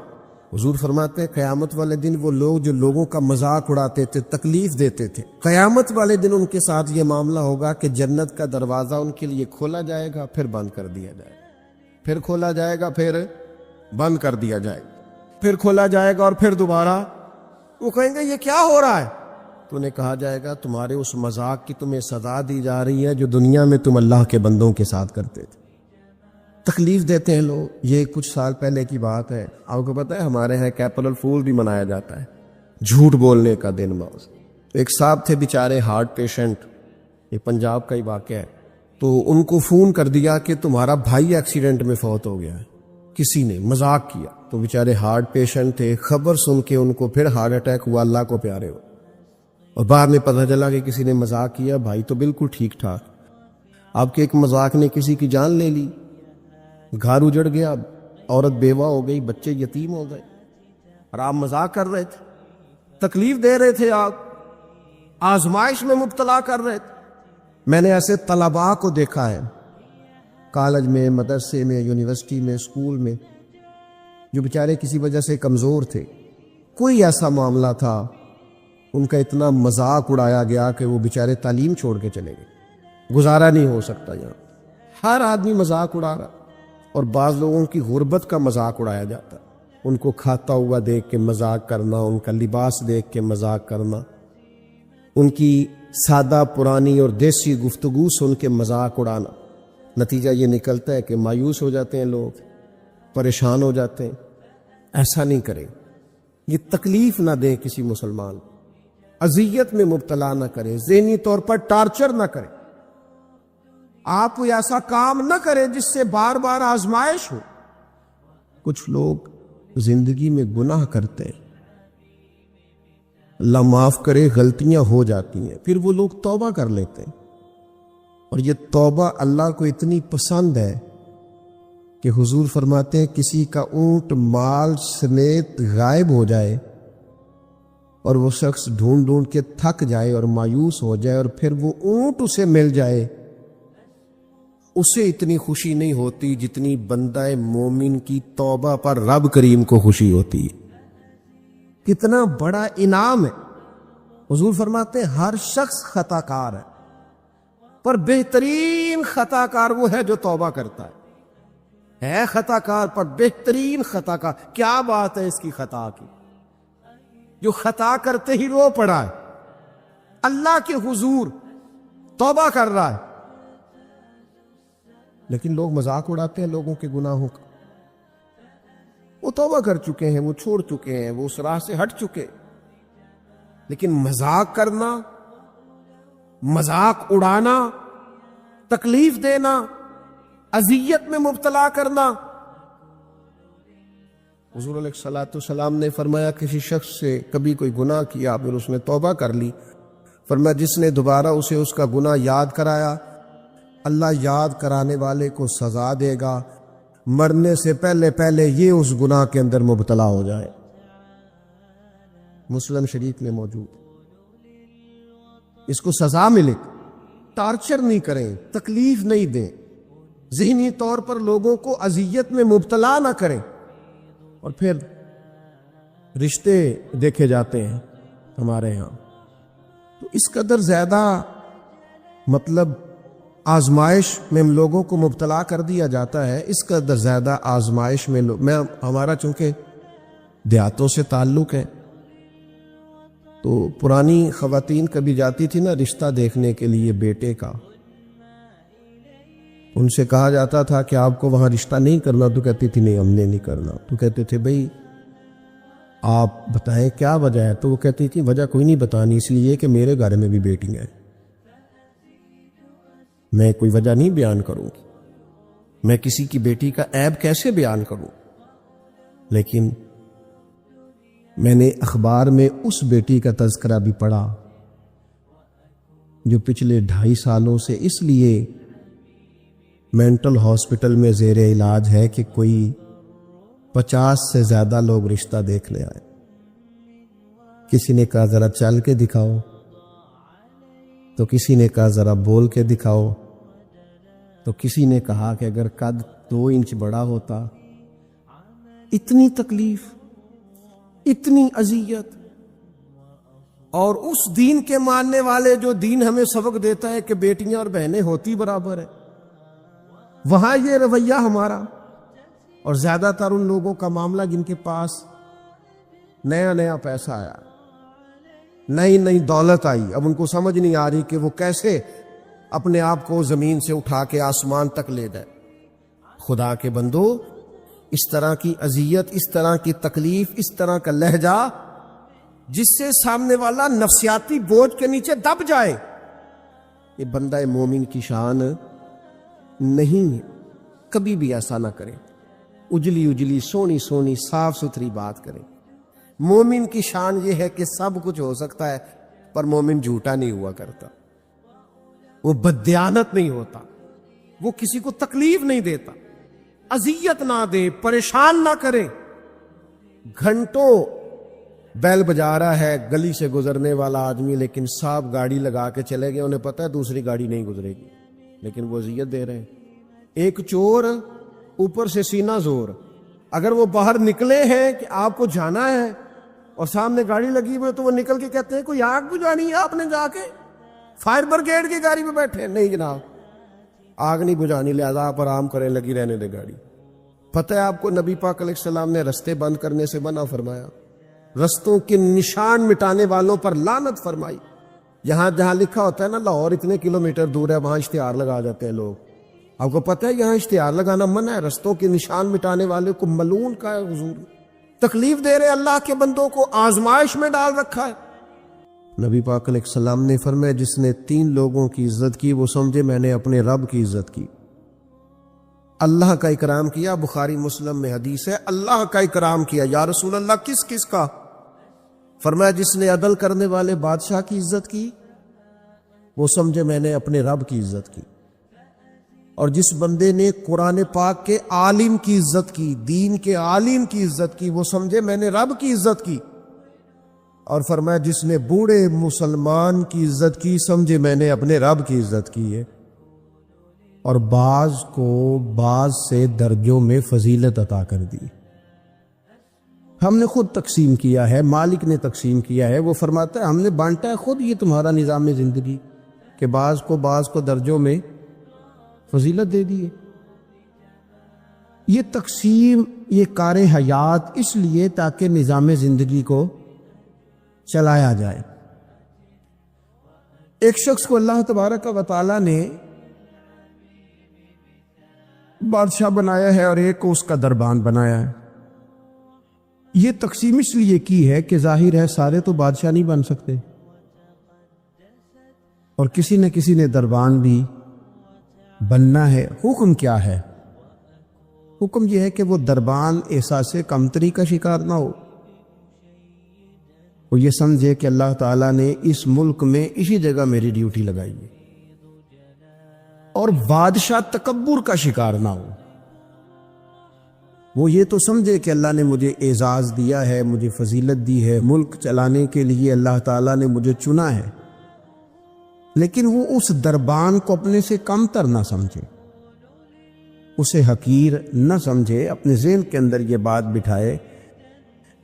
حضور فرماتے ہیں قیامت والے دن وہ لوگ جو لوگوں کا مذاق اڑاتے تھے، تکلیف دیتے تھے، قیامت والے دن ان کے ساتھ یہ معاملہ ہوگا کہ جنت کا دروازہ ان کے لیے کھولا جائے گا، پھر بند کر دیا جائے گا، پھر کھولا جائے گا، پھر بند کر دیا جائے گا، پھر کھولا جائے گا، اور پھر دوبارہ وہ کہیں گے یہ کیا ہو رہا ہے؟ تو انہیں کہا جائے گا تمہارے اس مذاق کی تمہیں سزا دی جا رہی ہے جو دنیا میں تم اللہ کے بندوں کے ساتھ کرتے تھے۔ تکلیف دیتے ہیں لوگ۔ یہ کچھ سال پہلے کی بات ہے، آپ کو پتہ ہے ہمارے ہاں کیپرل فول بھی منایا جاتا ہے، جھوٹ بولنے کا دن موز۔ ایک صاحب تھے بیچارے ہارٹ پیشنٹ، یہ پنجاب کا ہی واقعہ ہے، تو ان کو فون کر دیا کہ تمہارا بھائی ایکسیڈنٹ میں فوت ہو گیا ہے، کسی نے مذاق کیا، تو بیچارے ہارٹ پیشنٹ تھے، خبر سن کے ان کو پھر ہارٹ اٹیک ہوا، اللہ کو پیارے ہو، اور بعد میں پتہ چلا کہ کسی نے مذاق کیا، بھائی تو بالکل ٹھیک ٹھاک، آپ کے ایک مذاق نے کسی کی جان لے لی، گھر اجڑ گیا، عورت بیوہ ہو گئی، بچے یتیم ہو گئے، اور آپ مذاق کر رہے تھے، تکلیف دے رہے تھے، آپ آزمائش میں مبتلا کر رہے تھے۔ میں نے ایسے طلباء کو دیکھا ہے کالج میں، مدرسے میں، یونیورسٹی میں، اسکول میں، جو بیچارے کسی وجہ سے کمزور تھے، کوئی ایسا معاملہ تھا ان کا اتنا مذاق اڑایا گیا کہ وہ بیچارے تعلیم چھوڑ کے چلے گئے، گزارا نہیں ہو سکتا یہاں، ہر آدمی مذاق اڑا رہا، اور بعض لوگوں کی غربت کا مذاق اڑایا جاتا ہے، ان کو کھاتا ہوا دیکھ کے مذاق کرنا، ان کا لباس دیکھ کے مذاق کرنا، ان کی سادہ پرانی اور دیسی گفتگو سن کے مذاق اڑانا، نتیجہ یہ نکلتا ہے کہ مایوس ہو جاتے ہیں لوگ، پریشان ہو جاتے ہیں۔ ایسا نہیں کریں، یہ تکلیف نہ دیں کسی مسلمان کو، اذیت میں مبتلا نہ کریں، ذہنی طور پر ٹارچر نہ کریں، آپ کوئی ایسا کام نہ کریں جس سے بار بار آزمائش ہو۔ کچھ لوگ زندگی میں گناہ کرتے ہیں، اللہ معاف کرے، غلطیاں ہو جاتی ہیں، پھر وہ لوگ توبہ کر لیتے ہیں، اور یہ توبہ اللہ کو اتنی پسند ہے کہ حضور فرماتے ہیں کسی کا اونٹ مال سمیت غائب ہو جائے اور وہ شخص ڈھونڈ ڈھونڈ کے تھک جائے اور مایوس ہو جائے، اور پھر وہ اونٹ اسے مل جائے، اسے اتنی خوشی نہیں ہوتی جتنی بندہ مومن کی توبہ پر رب کریم کو خوشی ہوتی ہے۔ کتنا بڑا انعام ہے۔ حضور فرماتے ہیں ہر شخص خطا کار ہے، پر بہترین خطا کار وہ ہے جو توبہ کرتا ہے خطا کار پر بہترین خطا کار۔ کیا بات ہے اس کی خطا کی، جو خطا کرتے ہی رو پڑا ہے، اللہ کے حضور توبہ کر رہا ہے، لیکن لوگ مذاق اڑاتے ہیں لوگوں کے گناہوں کا۔ وہ توبہ کر چکے ہیں، وہ چھوڑ چکے ہیں، وہ اس راہ سے ہٹ چکے، لیکن مذاق کرنا، مذاق اڑانا، تکلیف دینا، اذیت میں مبتلا کرنا۔ حضور علیہ الصلوۃ والسلام نے فرمایا کسی شخص سے کبھی کوئی گناہ کیا پھر اس نے توبہ کر لی، فرمایا جس نے دوبارہ اسے اس کا گناہ یاد کرایا، اللہ یاد کرانے والے کو سزا دے گا، مرنے سے پہلے پہلے یہ اس گناہ کے اندر مبتلا ہو جائے۔ مسلم شریف میں موجود، اس کو سزا ملے، ٹارچر نہیں کریں، تکلیف نہیں دیں، ذہنی طور پر لوگوں کو اذیت میں مبتلا نہ کریں۔ اور پھر رشتے دیکھے جاتے ہیں ہمارے ہاں، تو اس قدر زیادہ مطلب آزمائش میں لوگوں کو مبتلا کر دیا جاتا ہے، اس قدر زیادہ آزمائش میں ہمارا چونکہ دیہاتوں سے تعلق ہے، تو پرانی خواتین کبھی جاتی تھی نا رشتہ دیکھنے کے لیے بیٹے کا، ان سے کہا جاتا تھا کہ آپ کو وہاں رشتہ نہیں کرنا، تو کہتی تھی نہیں ہم نے نہیں کرنا، تو کہتے تھے بھئی آپ بتائیں کیا وجہ ہے، تو وہ کہتی تھی وجہ کوئی نہیں بتانی، اس لیے کہ میرے گھر میں بھی بیٹی ہے، میں کوئی وجہ نہیں بیان کروں گی، میں کسی کی بیٹی کا عیب کیسے بیان کروں۔ لیکن میں نے اخبار میں اس بیٹی کا تذکرہ بھی پڑھا جو پچھلے 2.5 سالوں سے اس لیے مینٹل ہاسپٹل میں زیر علاج ہے کہ کوئی 50 سے زیادہ لوگ رشتہ دیکھنے آئے، کسی نے کہا ذرا چل کے دکھاؤ، تو کسی نے کہا ذرا بول کے دکھاؤ، تو کسی نے کہا کہ اگر قد 2 انچ بڑا ہوتا۔ اتنی تکلیف، اتنی اذیت. اور اس دین کے ماننے والے جو دین ہمیں سبق دیتا ہے کہ بیٹیاں اور بہنیں ہوتی برابر ہے، وہاں یہ رویہ ہمارا. اور زیادہ تر ان لوگوں کا معاملہ جن کے پاس نیا نیا پیسہ آیا، نئی نئی دولت آئی، اب ان کو سمجھ نہیں آ رہی کہ وہ کیسے اپنے آپ کو زمین سے اٹھا کے آسمان تک لے جائے. خدا کے بندو، اس طرح کی اذیت، اس طرح کی تکلیف، اس طرح کا لہجہ جس سے سامنے والا نفسیاتی بوجھ کے نیچے دب جائے، یہ بندہ مومن کی شان نہیں ہے. کبھی بھی ایسا نہ کرے. اجلی اجلی سونی سونی صاف ستھری بات کرے. مومن کی شان یہ ہے کہ سب کچھ ہو سکتا ہے، پر مومن جھوٹا نہیں ہوا کرتا، وہ بددیانت نہیں ہوتا، وہ کسی کو تکلیف نہیں دیتا، اذیت نہ دے، پریشان نہ کرے. گھنٹوں بیل بجا رہا ہے گلی سے گزرنے والا آدمی، لیکن صاحب گاڑی لگا کے چلے گئے، انہیں پتہ ہے دوسری گاڑی نہیں گزرے گی، لیکن وہ اذیت دے رہے ہیں. ایک چور اوپر سے سینہ زور، اگر وہ باہر نکلے ہیں کہ آپ کو جانا ہے اور سامنے گاڑی لگی ہوئی تو وہ نکل کے کہتے ہیں کوئی آگ بجھانی ہے آپ نے، جا کے فائر برگیڈ کی گاڑی میں بیٹھے. نہیں جناب، آگ نہیں بجھانی، لہذا آپ آرام کریں، لگی رہنے دے گاڑی. پتہ ہے آپ کو نبی پاک علیہ السلام نے رستے بند کرنے سے منع فرمایا، رستوں کے نشان مٹانے والوں پر لعنت فرمائی. جہاں جہاں لکھا ہوتا ہے نا لاہور اتنے کلومیٹر دور ہے، وہاں اشتہار لگا جاتے ہیں لوگ. آپ کو پتہ ہے یہاں اشتہار لگانا منع ہے. رستوں کے نشان مٹانے والے کو ملعون کا ہے حضور. تکلیف دے رہے اللہ کے بندوں کو، آزمائش میں ڈال رکھا ہے. نبی پاک علیہ السلام نے فرمایا جس نے 3 لوگوں کی عزت کی وہ سمجھے میں نے اپنے رب کی عزت کی. اللہ کا اکرام کیا. بخاری مسلم میں حدیث ہے، اللہ کا اکرام کیا. یا رسول اللہ کس کس کا؟ فرمایا جس نے عدل کرنے والے بادشاہ کی عزت کی وہ سمجھے میں نے اپنے رب کی عزت کی. اور جس بندے نے قرآن پاک کے عالم کی عزت کی، دین کے عالم کی عزت کی، وہ سمجھے میں نے رب کی عزت کی. اور فرمایا جس نے بوڑھے مسلمان کی عزت کی سمجھے میں نے اپنے رب کی عزت کی ہے. اور بعض کو بعض سے درجوں میں فضیلت عطا کر دی. ہم نے خود تقسیم کیا ہے، مالک نے تقسیم کیا ہے. وہ فرماتا ہے ہم نے بانٹا ہے خود، یہ تمہارا نظام زندگی کہ بعض کو درجوں میں فضیلت دے دی ہے. یہ تقسیم، یہ کار حیات اس لیے تاکہ نظام زندگی کو چلایا جائے. ایک شخص کو اللہ تبارک و تعالی نے بادشاہ بنایا ہے اور ایک کو اس کا دربان بنایا ہے. یہ تقسیم اس لیے کی ہے کہ ظاہر ہے سارے تو بادشاہ نہیں بن سکتے، اور کسی نہ کسی نے دربان بھی بننا ہے. حکم کیا ہے؟ حکم یہ ہے کہ وہ دربان احساس کمتری کا شکار نہ ہو. وہ یہ سمجھے کہ اللہ تعالیٰ نے اس ملک میں اسی جگہ میری ڈیوٹی لگائی ہے. اور بادشاہ تکبر کا شکار نہ ہو. وہ یہ تو سمجھے کہ اللہ نے مجھے اعزاز دیا ہے، مجھے فضیلت دی ہے، ملک چلانے کے لیے اللہ تعالیٰ نے مجھے چنا ہے، لیکن وہ اس دربان کو اپنے سے کم تر نہ سمجھے، اسے حقیر نہ سمجھے. اپنے ذہن کے اندر یہ بات بٹھائے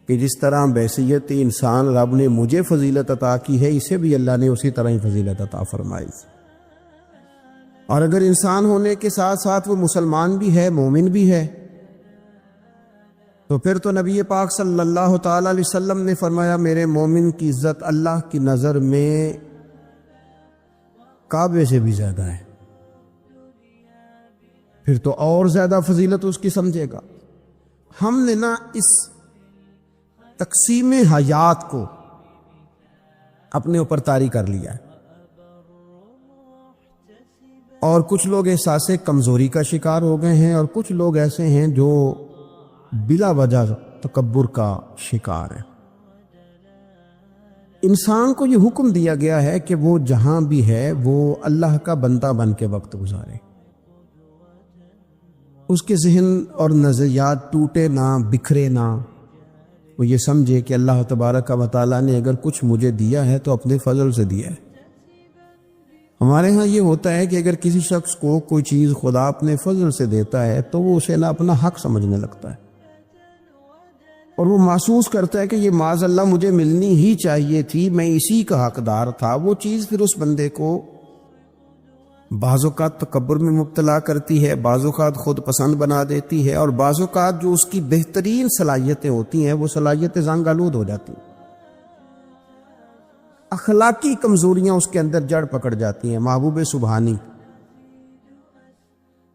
کہ جس طرح بحیثیت انسان رب نے مجھے فضیلت عطا کی ہے، اسے بھی اللہ نے اسی طرح ہی فضیلت عطا فرمائی. اور اگر انسان ہونے کے ساتھ ساتھ وہ مسلمان بھی ہے، مومن بھی ہے، تو پھر تو نبی پاک صلی اللہ تعالی علیہ وسلم نے فرمایا میرے مومن کی عزت اللہ کی نظر میں کعبے سے بھی زیادہ ہے. پھر تو اور زیادہ فضیلت اس کی سمجھے گا. ہم نے نا اس تقسیم حیات کو اپنے اوپر طاری کر لیا ہے، اور کچھ لوگ احساس کمزوری کا شکار ہو گئے ہیں، اور کچھ لوگ ایسے ہیں جو بلا وجہ تکبر کا شکار ہے. انسان کو یہ حکم دیا گیا ہے کہ وہ جہاں بھی ہے وہ اللہ کا بندہ بن کے وقت گزارے. اس کے ذہن اور نظریات ٹوٹے نہ، بکھرے نہ. وہ یہ سمجھے کہ اللہ تبارک و تعالیٰ نے اگر کچھ مجھے دیا ہے تو اپنے فضل سے دیا ہے. ہمارے ہاں یہ ہوتا ہے کہ اگر کسی شخص کو کوئی چیز خدا اپنے فضل سے دیتا ہے تو وہ اسے نہ اپنا حق سمجھنے لگتا ہے. اور وہ محسوس کرتا ہے کہ یہ معاذ اللہ مجھے ملنی ہی چاہیے تھی، میں اسی کا حقدار تھا، وہ چیز پھر اس بندے کو بعض اوقات تکبر میں مبتلا کرتی ہے، بعض اوقات خود پسند بنا دیتی ہے، اور بعض اوقات جو اس کی بہترین صلاحیتیں ہوتی ہیں وہ صلاحیتیں زنگ آلود ہو جاتی ہیں، اخلاقی کمزوریاں اس کے اندر جڑ پکڑ جاتی ہیں۔ محبوب سبحانی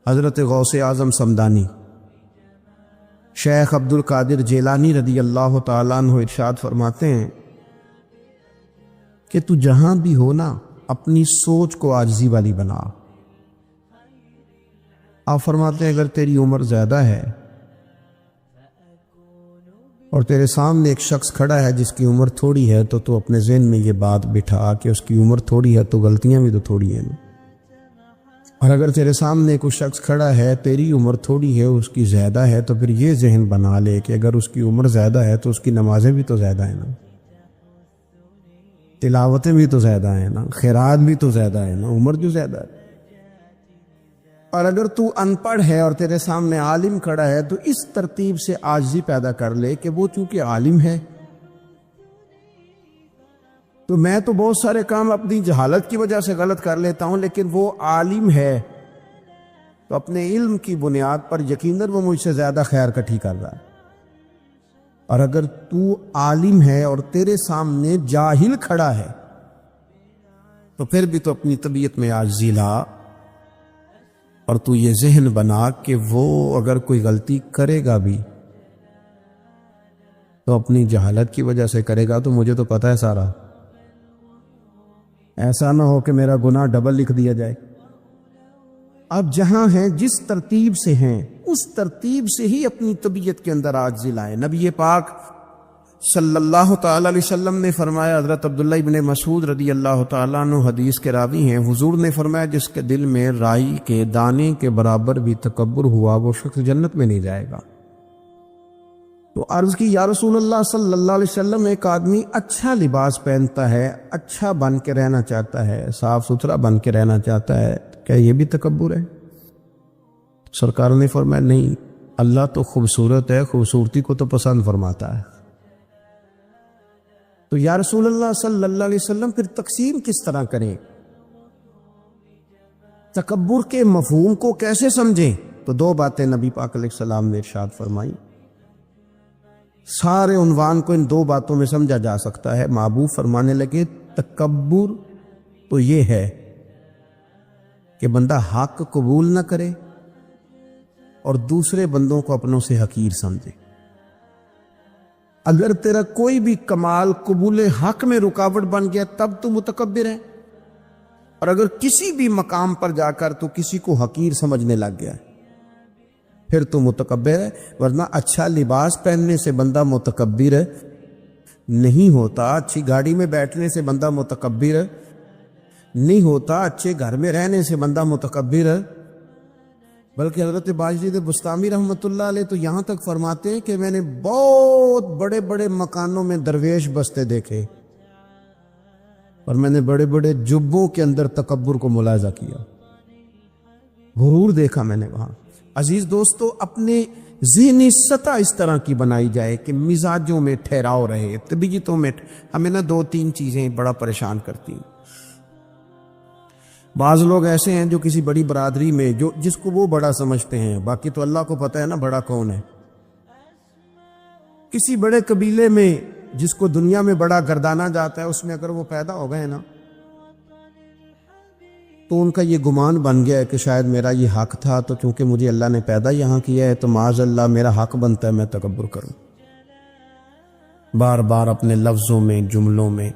حضرت غوث اعظم صمدانی شیخ عبد القادر جیلانی رضی اللہ تعالیٰ عنہ ارشاد فرماتے ہیں کہ تو جہاں بھی ہو نا اپنی سوچ کو عاجزی والی بنا۔ آپ فرماتے ہیں اگر تیری عمر زیادہ ہے اور تیرے سامنے ایک شخص کھڑا ہے جس کی عمر تھوڑی ہے تو اپنے ذہن میں یہ بات بٹھا کہ اس کی عمر تھوڑی ہے تو غلطیاں بھی تو تھوڑی ہیں، اور اگر تیرے سامنے کوئی شخص کھڑا ہے تیری عمر تھوڑی ہے اس کی زیادہ ہے تو پھر یہ ذہن بنا لے کہ اگر اس کی عمر زیادہ ہے تو اس کی نمازیں بھی تو زیادہ ہیں نا، تلاوتیں بھی تو زیادہ ہیں نا، خیرات بھی تو زیادہ ہے نا، عمر جو زیادہ ہے۔ اور اگر تو ان پڑھ ہے اور تیرے سامنے عالم کھڑا ہے تو اس ترتیب سے عاجزی پیدا کر لے کہ وہ چونکہ عالم ہے تو میں تو بہت سارے کام اپنی جہالت کی وجہ سے غلط کر لیتا ہوں، لیکن وہ عالم ہے تو اپنے علم کی بنیاد پر یقیناً وہ مجھ سے زیادہ خیر کٹھی کر رہا ہے۔ اور اگر تو عالم ہے اور تیرے سامنے جاہل کھڑا ہے تو پھر بھی تو اپنی طبیعت میں عاجزی لا، اور تو یہ ذہن بنا کہ وہ اگر کوئی غلطی کرے گا بھی تو اپنی جہالت کی وجہ سے کرے گا، تو مجھے تو پتہ ہے سارا، ایسا نہ ہو کہ میرا گناہ ڈبل لکھ دیا جائے۔ اب جہاں ہیں جس ترتیب سے ہیں اس ترتیب سے ہی اپنی طبیعت کے اندر عاجزی لائیں۔ نبی پاک صلی اللہ تعالی علیہ وسلم نے فرمایا، حضرت عبداللہ ابن مسعود رضی اللہ تعالیٰ عنہ حدیث کے راوی ہیں، حضور نے فرمایا جس کے دل میں رائی کے دانے کے برابر بھی تکبر ہوا وہ شخص جنت میں نہیں جائے گا۔ تو عرض کی یا رسول اللہ صلی اللہ علیہ وسلم، ایک آدمی اچھا لباس پہنتا ہے، اچھا بن کے رہنا چاہتا ہے، صاف ستھرا بن کے رہنا چاہتا ہے، کیا یہ بھی تکبر ہے؟ سرکار نے فرمایا نہیں، اللہ تو خوبصورت ہے، خوبصورتی کو تو پسند فرماتا ہے۔ تو یا رسول اللہ صلی اللہ علیہ وسلم پھر تقسیم کس طرح کریں؟ تکبر کے مفہوم کو کیسے سمجھیں؟ تو دو باتیں نبی پاک علیہ السلام نے ارشاد فرمائی، سارے عنوان کو ان دو باتوں میں سمجھا جا سکتا ہے۔ محبوب فرمانے لگے تکبر تو یہ ہے کہ بندہ حق قبول نہ کرے اور دوسرے بندوں کو اپنوں سے حقیر سمجھے۔ اگر تیرا کوئی بھی کمال قبول حق میں رکاوٹ بن گیا تب تو متکبر ہے، اور اگر کسی بھی مقام پر جا کر تو کسی کو حقیر سمجھنے لگ گیا ہے پھر تو متکبر ہے۔ ورنہ اچھا لباس پہننے سے بندہ متکبر نہیں ہوتا، اچھی گاڑی میں بیٹھنے سے بندہ متکبر نہیں ہوتا، اچھے گھر میں رہنے سے بندہ متکبر ہے، بلکہ حضرت باجید بستامی رحمۃ اللہ علیہ تو یہاں تک فرماتے ہیں کہ میں نے بہت بڑے بڑے مکانوں میں درویش بستے دیکھے اور میں نے بڑے بڑے جبوں کے اندر تکبر کو ملاحظہ کیا، غرور دیکھا میں نے وہاں۔ عزیز دوستو، اپنے ذہنی سطح اس طرح کی بنائی جائے کہ مزاجوں میں ٹھہراؤ رہے، طبیعتوں میں۔ ہمیں نا دو تین چیزیں بڑا پریشان کرتی ہیں۔ بعض لوگ ایسے ہیں جو کسی بڑی برادری میں جس کو وہ بڑا سمجھتے ہیں، باقی تو اللہ کو پتہ ہے نا بڑا کون ہے۔ کسی بڑے قبیلے میں جس کو دنیا میں بڑا گردانا جاتا ہے، اس میں اگر وہ پیدا ہو گئے نا تو ان کا یہ گمان بن گیا ہے کہ شاید میرا یہ حق تھا، تو چونکہ مجھے اللہ نے پیدا یہاں کیا ہے تو معاذ اللہ میرا حق بنتا ہے میں تکبر کروں۔ بار بار اپنے لفظوں میں، جملوں میں،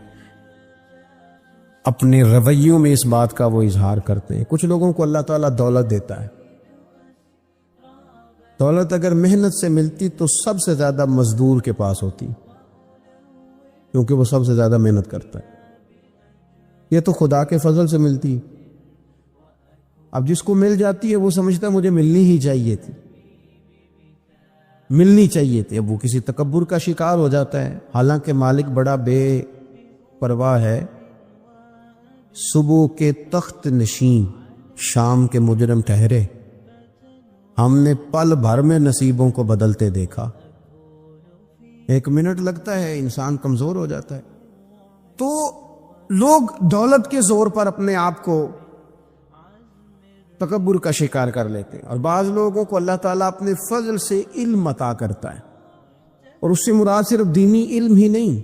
اپنے رویوں میں اس بات کا وہ اظہار کرتے ہیں۔ کچھ لوگوں کو اللہ تعالیٰ دولت دیتا ہے، دولت اگر محنت سے ملتی تو سب سے زیادہ مزدور کے پاس ہوتی، کیونکہ وہ سب سے زیادہ محنت کرتا ہے۔ یہ تو خدا کے فضل سے ملتی، اب جس کو مل جاتی ہے وہ سمجھتا ہے مجھے ملنی ہی چاہیے تھی، ملنی چاہیے تھی، اب وہ کسی تکبر کا شکار ہو جاتا ہے، حالانکہ مالک بڑا بے پرواہ ہے۔ صبح کے تخت نشین شام کے مجرم ٹھہرے، ہم نے پل بھر میں نصیبوں کو بدلتے دیکھا۔ 1 منٹ لگتا ہے انسان کمزور ہو جاتا ہے. تو لوگ دولت کے زور پر اپنے آپ کو تکبر کا شکار کر لیتے ہیں، اور بعض لوگوں کو اللہ تعالیٰ اپنے فضل سے علم عطا کرتا ہے، اور اس سے مراد صرف دینی علم ہی نہیں.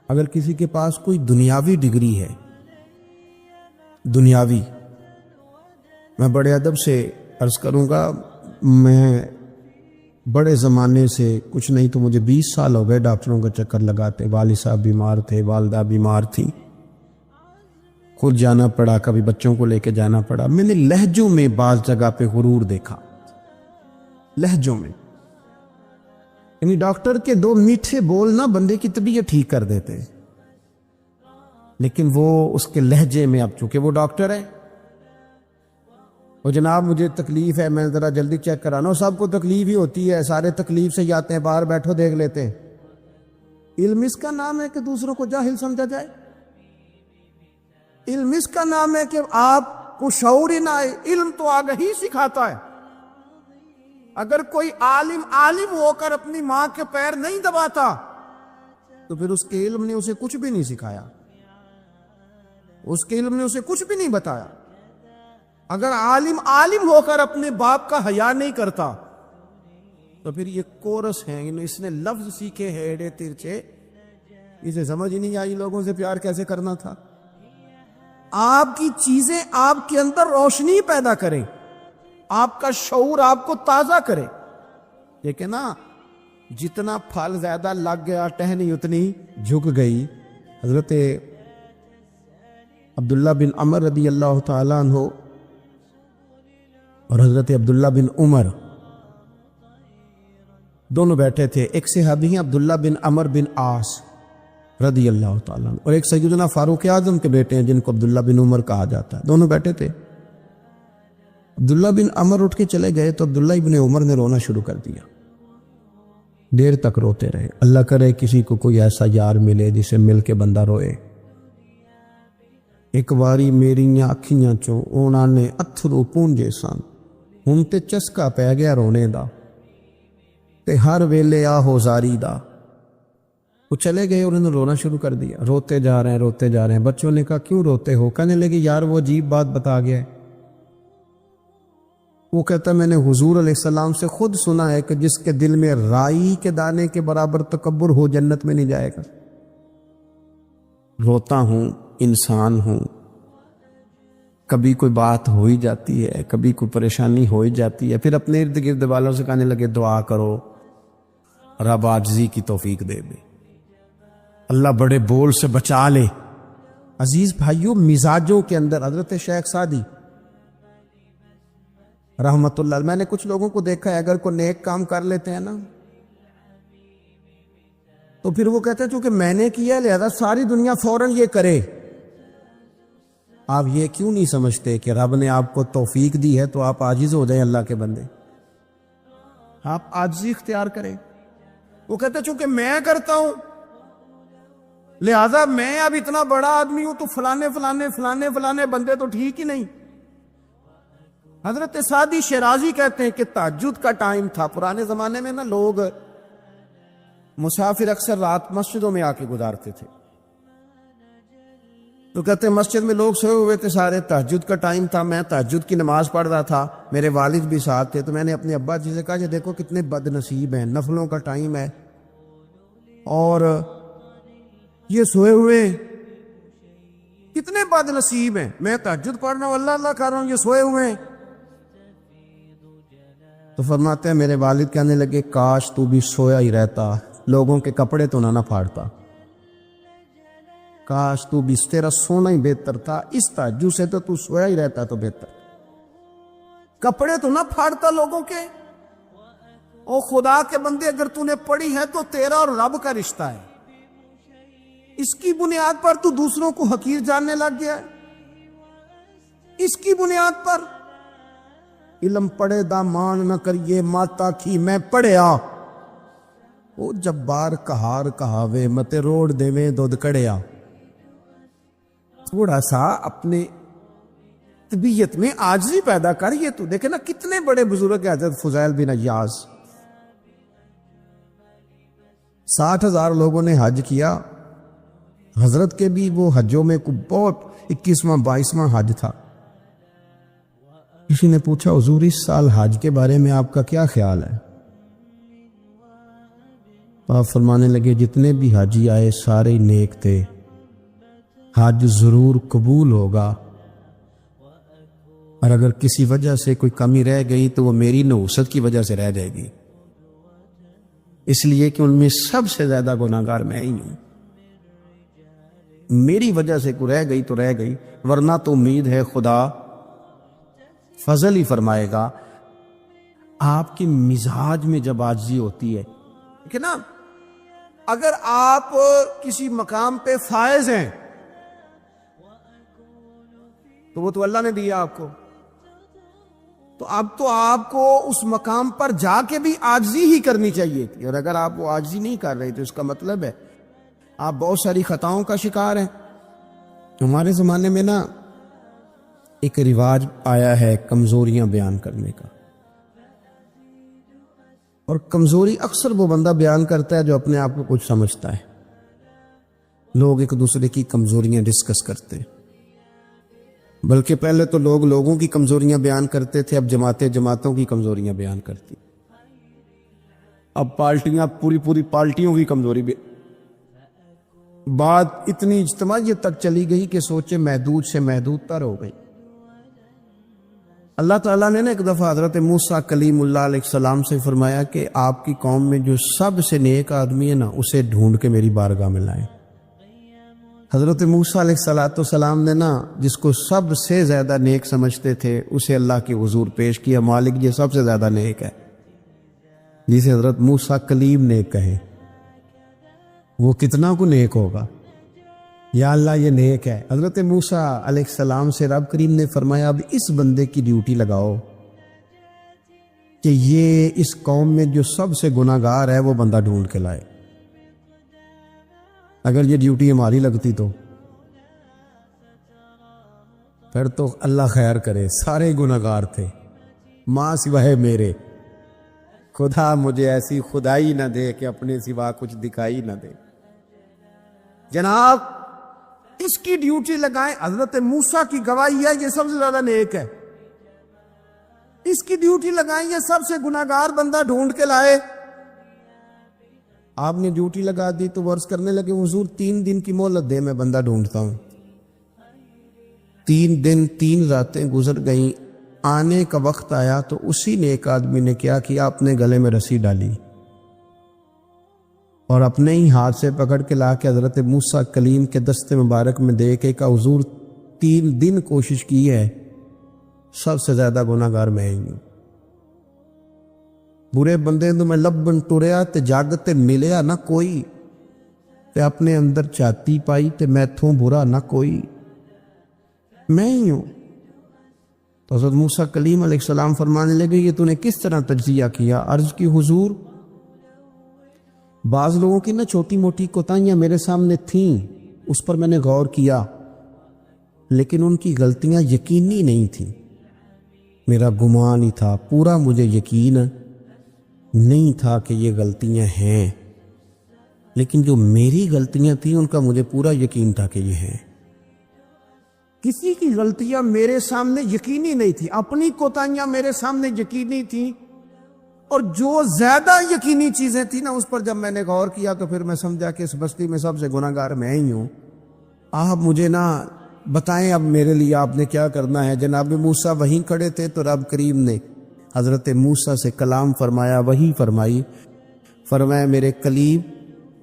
اگر کسی کے پاس کوئی دنیاوی ڈگری ہے، دنیاوی، میں بڑے ادب سے عرض کروں گا، میں بڑے زمانے سے کچھ نہیں تو مجھے 20 سال ہو گئے ڈاکٹروں کا چکر لگاتے. والد صاحب بیمار تھے، والدہ بیمار تھی، خود جانا پڑا، کبھی بچوں کو لے کے جانا پڑا. میں نے لہجوں میں بعض جگہ پہ غرور دیکھا، لہجوں میں. یعنی ڈاکٹر کے 2 میٹھے بول نہ بندے کی طبیعت ٹھیک کر دیتے، لیکن وہ اس کے لہجے میں، اب چونکہ وہ ڈاکٹر ہے، وہ جناب مجھے تکلیف ہے، میں ذرا جلدی چیک کرانا ہوں. سب کو تکلیف ہی ہوتی ہے، سارے تکلیف سے جاتے ہیں، باہر بیٹھو دیکھ لیتے ہیں. علم اس کا نام ہے کہ دوسروں کو جاہل سمجھا جائے؟ علم اس کا نام ہے کہ آپ کو شعور ہی نہ آئے؟ علم تو آگہی سکھاتا ہے. اگر کوئی عالم ہو کر اپنی ماں کے پیر نہیں دباتا تو پھر اس کے علم نے اسے کچھ بھی نہیں سکھایا، اس کے علم نے اسے کچھ بھی نہیں بتایا. اگر عالم ہو کر اپنے باپ کا حیا نہیں کرتا تو پھر یہ کورس ہیں، اس نے لفظ سیکھے ہیڑے ترچے، اسے سمجھ ہی نہیں آئی لوگوں سے پیار کیسے کرنا تھا. آپ کی چیزیں آپ کے اندر روشنی پیدا کریں، آپ کا شعور آپ کو تازہ کرے. دیکھیں نا، جتنا پھل زیادہ لگ گیا ٹہنی اتنی جھک گئی. حضرت عبداللہ بن عمر رضی اللہ تعالیٰ عنہ اور حضرت عبداللہ بن عمر دونوں بیٹھے تھے. ایک صحابی ہیں عبداللہ بن عمر بن عاص رضی اللہ تعالیٰ عنہ، اور ایک سیدنا فاروق اعظم کے بیٹے ہیں جن کو عبداللہ بن عمر کہا جاتا ہے. دونوں بیٹھے تھے. عبداللہ بن عمر اٹھ کے چلے گئے تو عبداللہ ابن عمر نے رونا شروع کر دیا. دیر تک روتے رہے. اللہ کرے کسی کو کوئی ایسا یار ملے جسے مل کے بندہ روئے. ایک واری میریاں اکھیاں چوں اونا نے اتھرو پونجے سن، ہن تے چسکا پہ گیا رونے دا، تے ہر ویلے آہو زاری دا. وہ چلے گئے اور انہوں نے رونا شروع کر دیا. روتے جا رہے ہیں. بچوں نے کہا کیوں روتے ہو؟ کہنے لگے یار وہ عجیب بات بتا گیا ہے. وہ کہتا میں نے حضور علیہ السلام سے خود سنا ہے کہ جس کے دل میں رائی کے دانے کے برابر تکبر ہو جنت میں نہیں جائے گا. روتا ہوں، انسان ہوں، کبھی کوئی بات ہو ہی جاتی ہے، کبھی کوئی پریشانی ہو ہی جاتی ہے. پھر اپنے ارد گرد والوں سے کہنے لگے دعا کرو رب عاجزی کی توفیق دے دے، اللہ بڑے بول سے بچا لے. عزیز بھائیوں، مزاجوں کے اندر حضرت شیخ سعدی رحمت اللہ، میں نے کچھ لوگوں کو دیکھا ہے اگر کوئی نیک کام کر لیتے ہیں نا تو پھر وہ کہتے ہیں چونکہ میں نے کیا لہذا ساری دنیا فوراً یہ کرے. آپ یہ کیوں نہیں سمجھتے کہ رب نے آپ کو توفیق دی ہے تو آپ عاجز ہو جائیں اللہ کے بندے، آپ عاجزی اختیار کریں. وہ کہتے ہیں چونکہ میں کرتا ہوں لہذا میں اب اتنا بڑا آدمی ہوں تو فلانے بندے تو ٹھیک ہی نہیں. حضرت سعدی شیرازی کہتے ہیں کہ تہجد کا ٹائم تھا. پرانے زمانے میں نا لوگ مسافر اکثر رات مسجدوں میں آ کے گزارتے تھے، تو کہتے ہیں مسجد میں لوگ سوئے ہوئے تھے سارے، تہجد کا ٹائم تھا، میں تہجد کی نماز پڑھ رہا تھا، میرے والد بھی ساتھ تھے. تو میں نے اپنے ابا جی سے کہا کہ دیکھو کتنے بد نصیب ہیں، نفلوں کا ٹائم ہے اور یہ سوئے ہوئے، کتنے بد نصیب ہیں. میں تہجد پڑھ رہا ہوں، اللہ اللہ کر رہا ہوں، یہ سوئے ہوئے ہیں. تو فرماتے ہیں میرے والد کہنے لگے کاش تو بھی سویا ہی رہتا، لوگوں کے کپڑے تو نہ پھاڑتا. کاش تو بھی، تیرا سونا ہی بہتر تھا، اس تہجد سے تو سویا ہی رہتا تو بہتر، کپڑے تو نہ پھاڑتا لوگوں کے. او خدا کے بندے، اگر تو نے پڑھی ہے تو تیرا اور رب کا رشتہ ہے، اس کی بنیاد پر تو دوسروں کو حقیر جاننے لگ گیا ہے. اس کی بنیاد پر علم پڑھے دا مان نہ کریے ماتا کی میں پڑھیا، او جبار کہار کہاوے متے روڑ دیویں دودھ کڑیا. تھوڑا سا اپنے طبیعت میں عاجزی پیدا کر. یہ تو دیکھے نا کتنے بڑے بزرگ حضرت فضیل بن عیاض، 60,000 لوگوں نے حج کیا، حضرت کے بھی وہ حجوں میں بہت 21واں 22واں حج تھا۔ کسی نے پوچھا حضور اس سال حج کے بارے میں آپ کا کیا خیال ہے؟ آپ فرمانے لگے جتنے بھی حاجی آئے سارے نیک تھے، حج ضرور قبول ہوگا، اور اگر کسی وجہ سے کوئی کمی رہ گئی تو وہ میری نحوست کی وجہ سے رہ جائے گی، اس لیے کہ ان میں سب سے زیادہ گناہگار میں ہی ہوں، میری وجہ سے کوئی رہ گئی تو رہ گئی، ورنہ تو امید ہے خدا فضل ہی فرمائے گا۔ آپ کی مزاج میں جب عاجزی ہوتی ہے کہ نا، اگر آپ کسی مقام پہ فائز ہیں تو وہ تو اللہ نے دیا آپ کو، تو اب تو آپ کو اس مقام پر جا کے بھی عاجزی ہی کرنی چاہیے تھی، اور اگر آپ وہ عاجزی نہیں کر رہے تو اس کا مطلب ہے آپ بہت ساری خطاؤں کا شکار ہیں۔ ہمارے زمانے میں نا ایک رواج آیا ہے کمزوریاں بیان کرنے کا، اور کمزوری اکثر وہ بندہ بیان کرتا ہے جو اپنے آپ کو کچھ سمجھتا ہے۔ لوگ ایک دوسرے کی کمزوریاں ڈسکس کرتے ہیں، بلکہ پہلے تو لوگ لوگوں کی کمزوریاں بیان کرتے تھے، اب جماعتیں جماعتوں کی کمزوریاں بیان کرتی، اب پارٹیاں پوری پارٹیوں کی کمزوری بھی۔ بات اتنی اجتماعیت تک چلی گئی کہ سوچے محدود سے محدود تر ہو گئی۔ اللہ تعالیٰ نے ایک دفعہ حضرت موسیٰ کلیم اللہ علیہ السلام سے فرمایا کہ آپ کی قوم میں جو سب سے نیک آدمی ہے نا، اسے ڈھونڈ کے میری بارگاہ میں لائیں۔ حضرت موسیٰ علیہ السلام نے نا جس کو سب سے زیادہ نیک سمجھتے تھے اسے اللہ کے حضور پیش کیا، مالک یہ سب سے زیادہ نیک ہے، جسے حضرت موسیٰ کلیم نیک کہے، وہ کتنا کو نیک ہوگا؟ یا اللہ یہ نیک ہے۔ حضرت موسیٰ علیہ السلام سے رب کریم نے فرمایا اب اس بندے کی ڈیوٹی لگاؤ کہ یہ اس قوم میں جو سب سے گناہگار ہے وہ بندہ ڈھونڈ کے لائے۔ اگر یہ ڈیوٹی ہماری لگتی تو پھر تو اللہ خیر کرے، سارے گناہگار تھے ماں سوائے میرے، خدا مجھے ایسی خدائی نہ دے کہ اپنے سوا کچھ دکھائی نہ دے۔ جناب اس کی ڈیوٹی لگائیں، حضرت موسیٰ کی گواہی ہے یہ سب سے زیادہ نیک ہے، اس کی ڈیوٹی لگائیں، یہ سب سے گناہگار بندہ ڈھونڈ کے لائے۔ آپ نے ڈیوٹی لگا دی تو وہ عرض کرنے لگے حضور 3 دن کی مہلت دے، میں بندہ ڈھونڈتا ہوں۔ 3 دن 3 راتیں گزر گئیں، آنے کا وقت آیا تو اسی نیک آدمی نے کیا کیا، اپنے گلے میں رسی ڈالی اور اپنے ہی ہاتھ سے پکڑ کے لا کے حضرت موسیٰ کلیم کے دست مبارک میں دے کے کہا حضور 3 دن کوشش کی ہے، سب سے زیادہ گناہگار میں ہی ہوں۔ برے بندے تو میں لبن ٹریا تے جگ تے ملیا نہ کوئی، تے اپنے اندر چاتی پائی تے میں تھوں برا نہ کوئی، میں ہی ہوں۔ تو حضرت موسیٰ کلیم علیہ السلام فرمانے لگے یہ تو نے کس طرح تجزیہ کیا؟ عرض کی حضور بعض لوگوں کی نا چھوٹی موٹی کوتاہیاں میرے سامنے تھیں، اس پر میں نے غور کیا، لیکن ان کی غلطیاں یقینی نہیں تھیں، میرا گمان ہی تھا، پورا مجھے یقین نہیں تھا کہ یہ غلطیاں ہیں، لیکن جو میری غلطیاں تھیں ان کا مجھے پورا یقین تھا کہ یہ ہیں۔ کسی کی غلطیاں میرے سامنے یقینی نہیں تھی، اپنی کوتاہیاں میرے سامنے یقینی تھیں، اور جو زیادہ یقینی چیزیں تھیں نا اس پر جب میں نے غور کیا تو پھر میں سمجھا کہ اس بستی میں سب سے گناہگار میں ہی ہوں۔ آپ مجھے نا بتائیں اب میرے لیے آپ نے کیا کرنا ہے؟ جناب موسیٰ وہیں کھڑے تھے تو رب کریم نے حضرت موسیٰ سے کلام فرمایا، وہی فرمائی، فرمایا میرے کلیم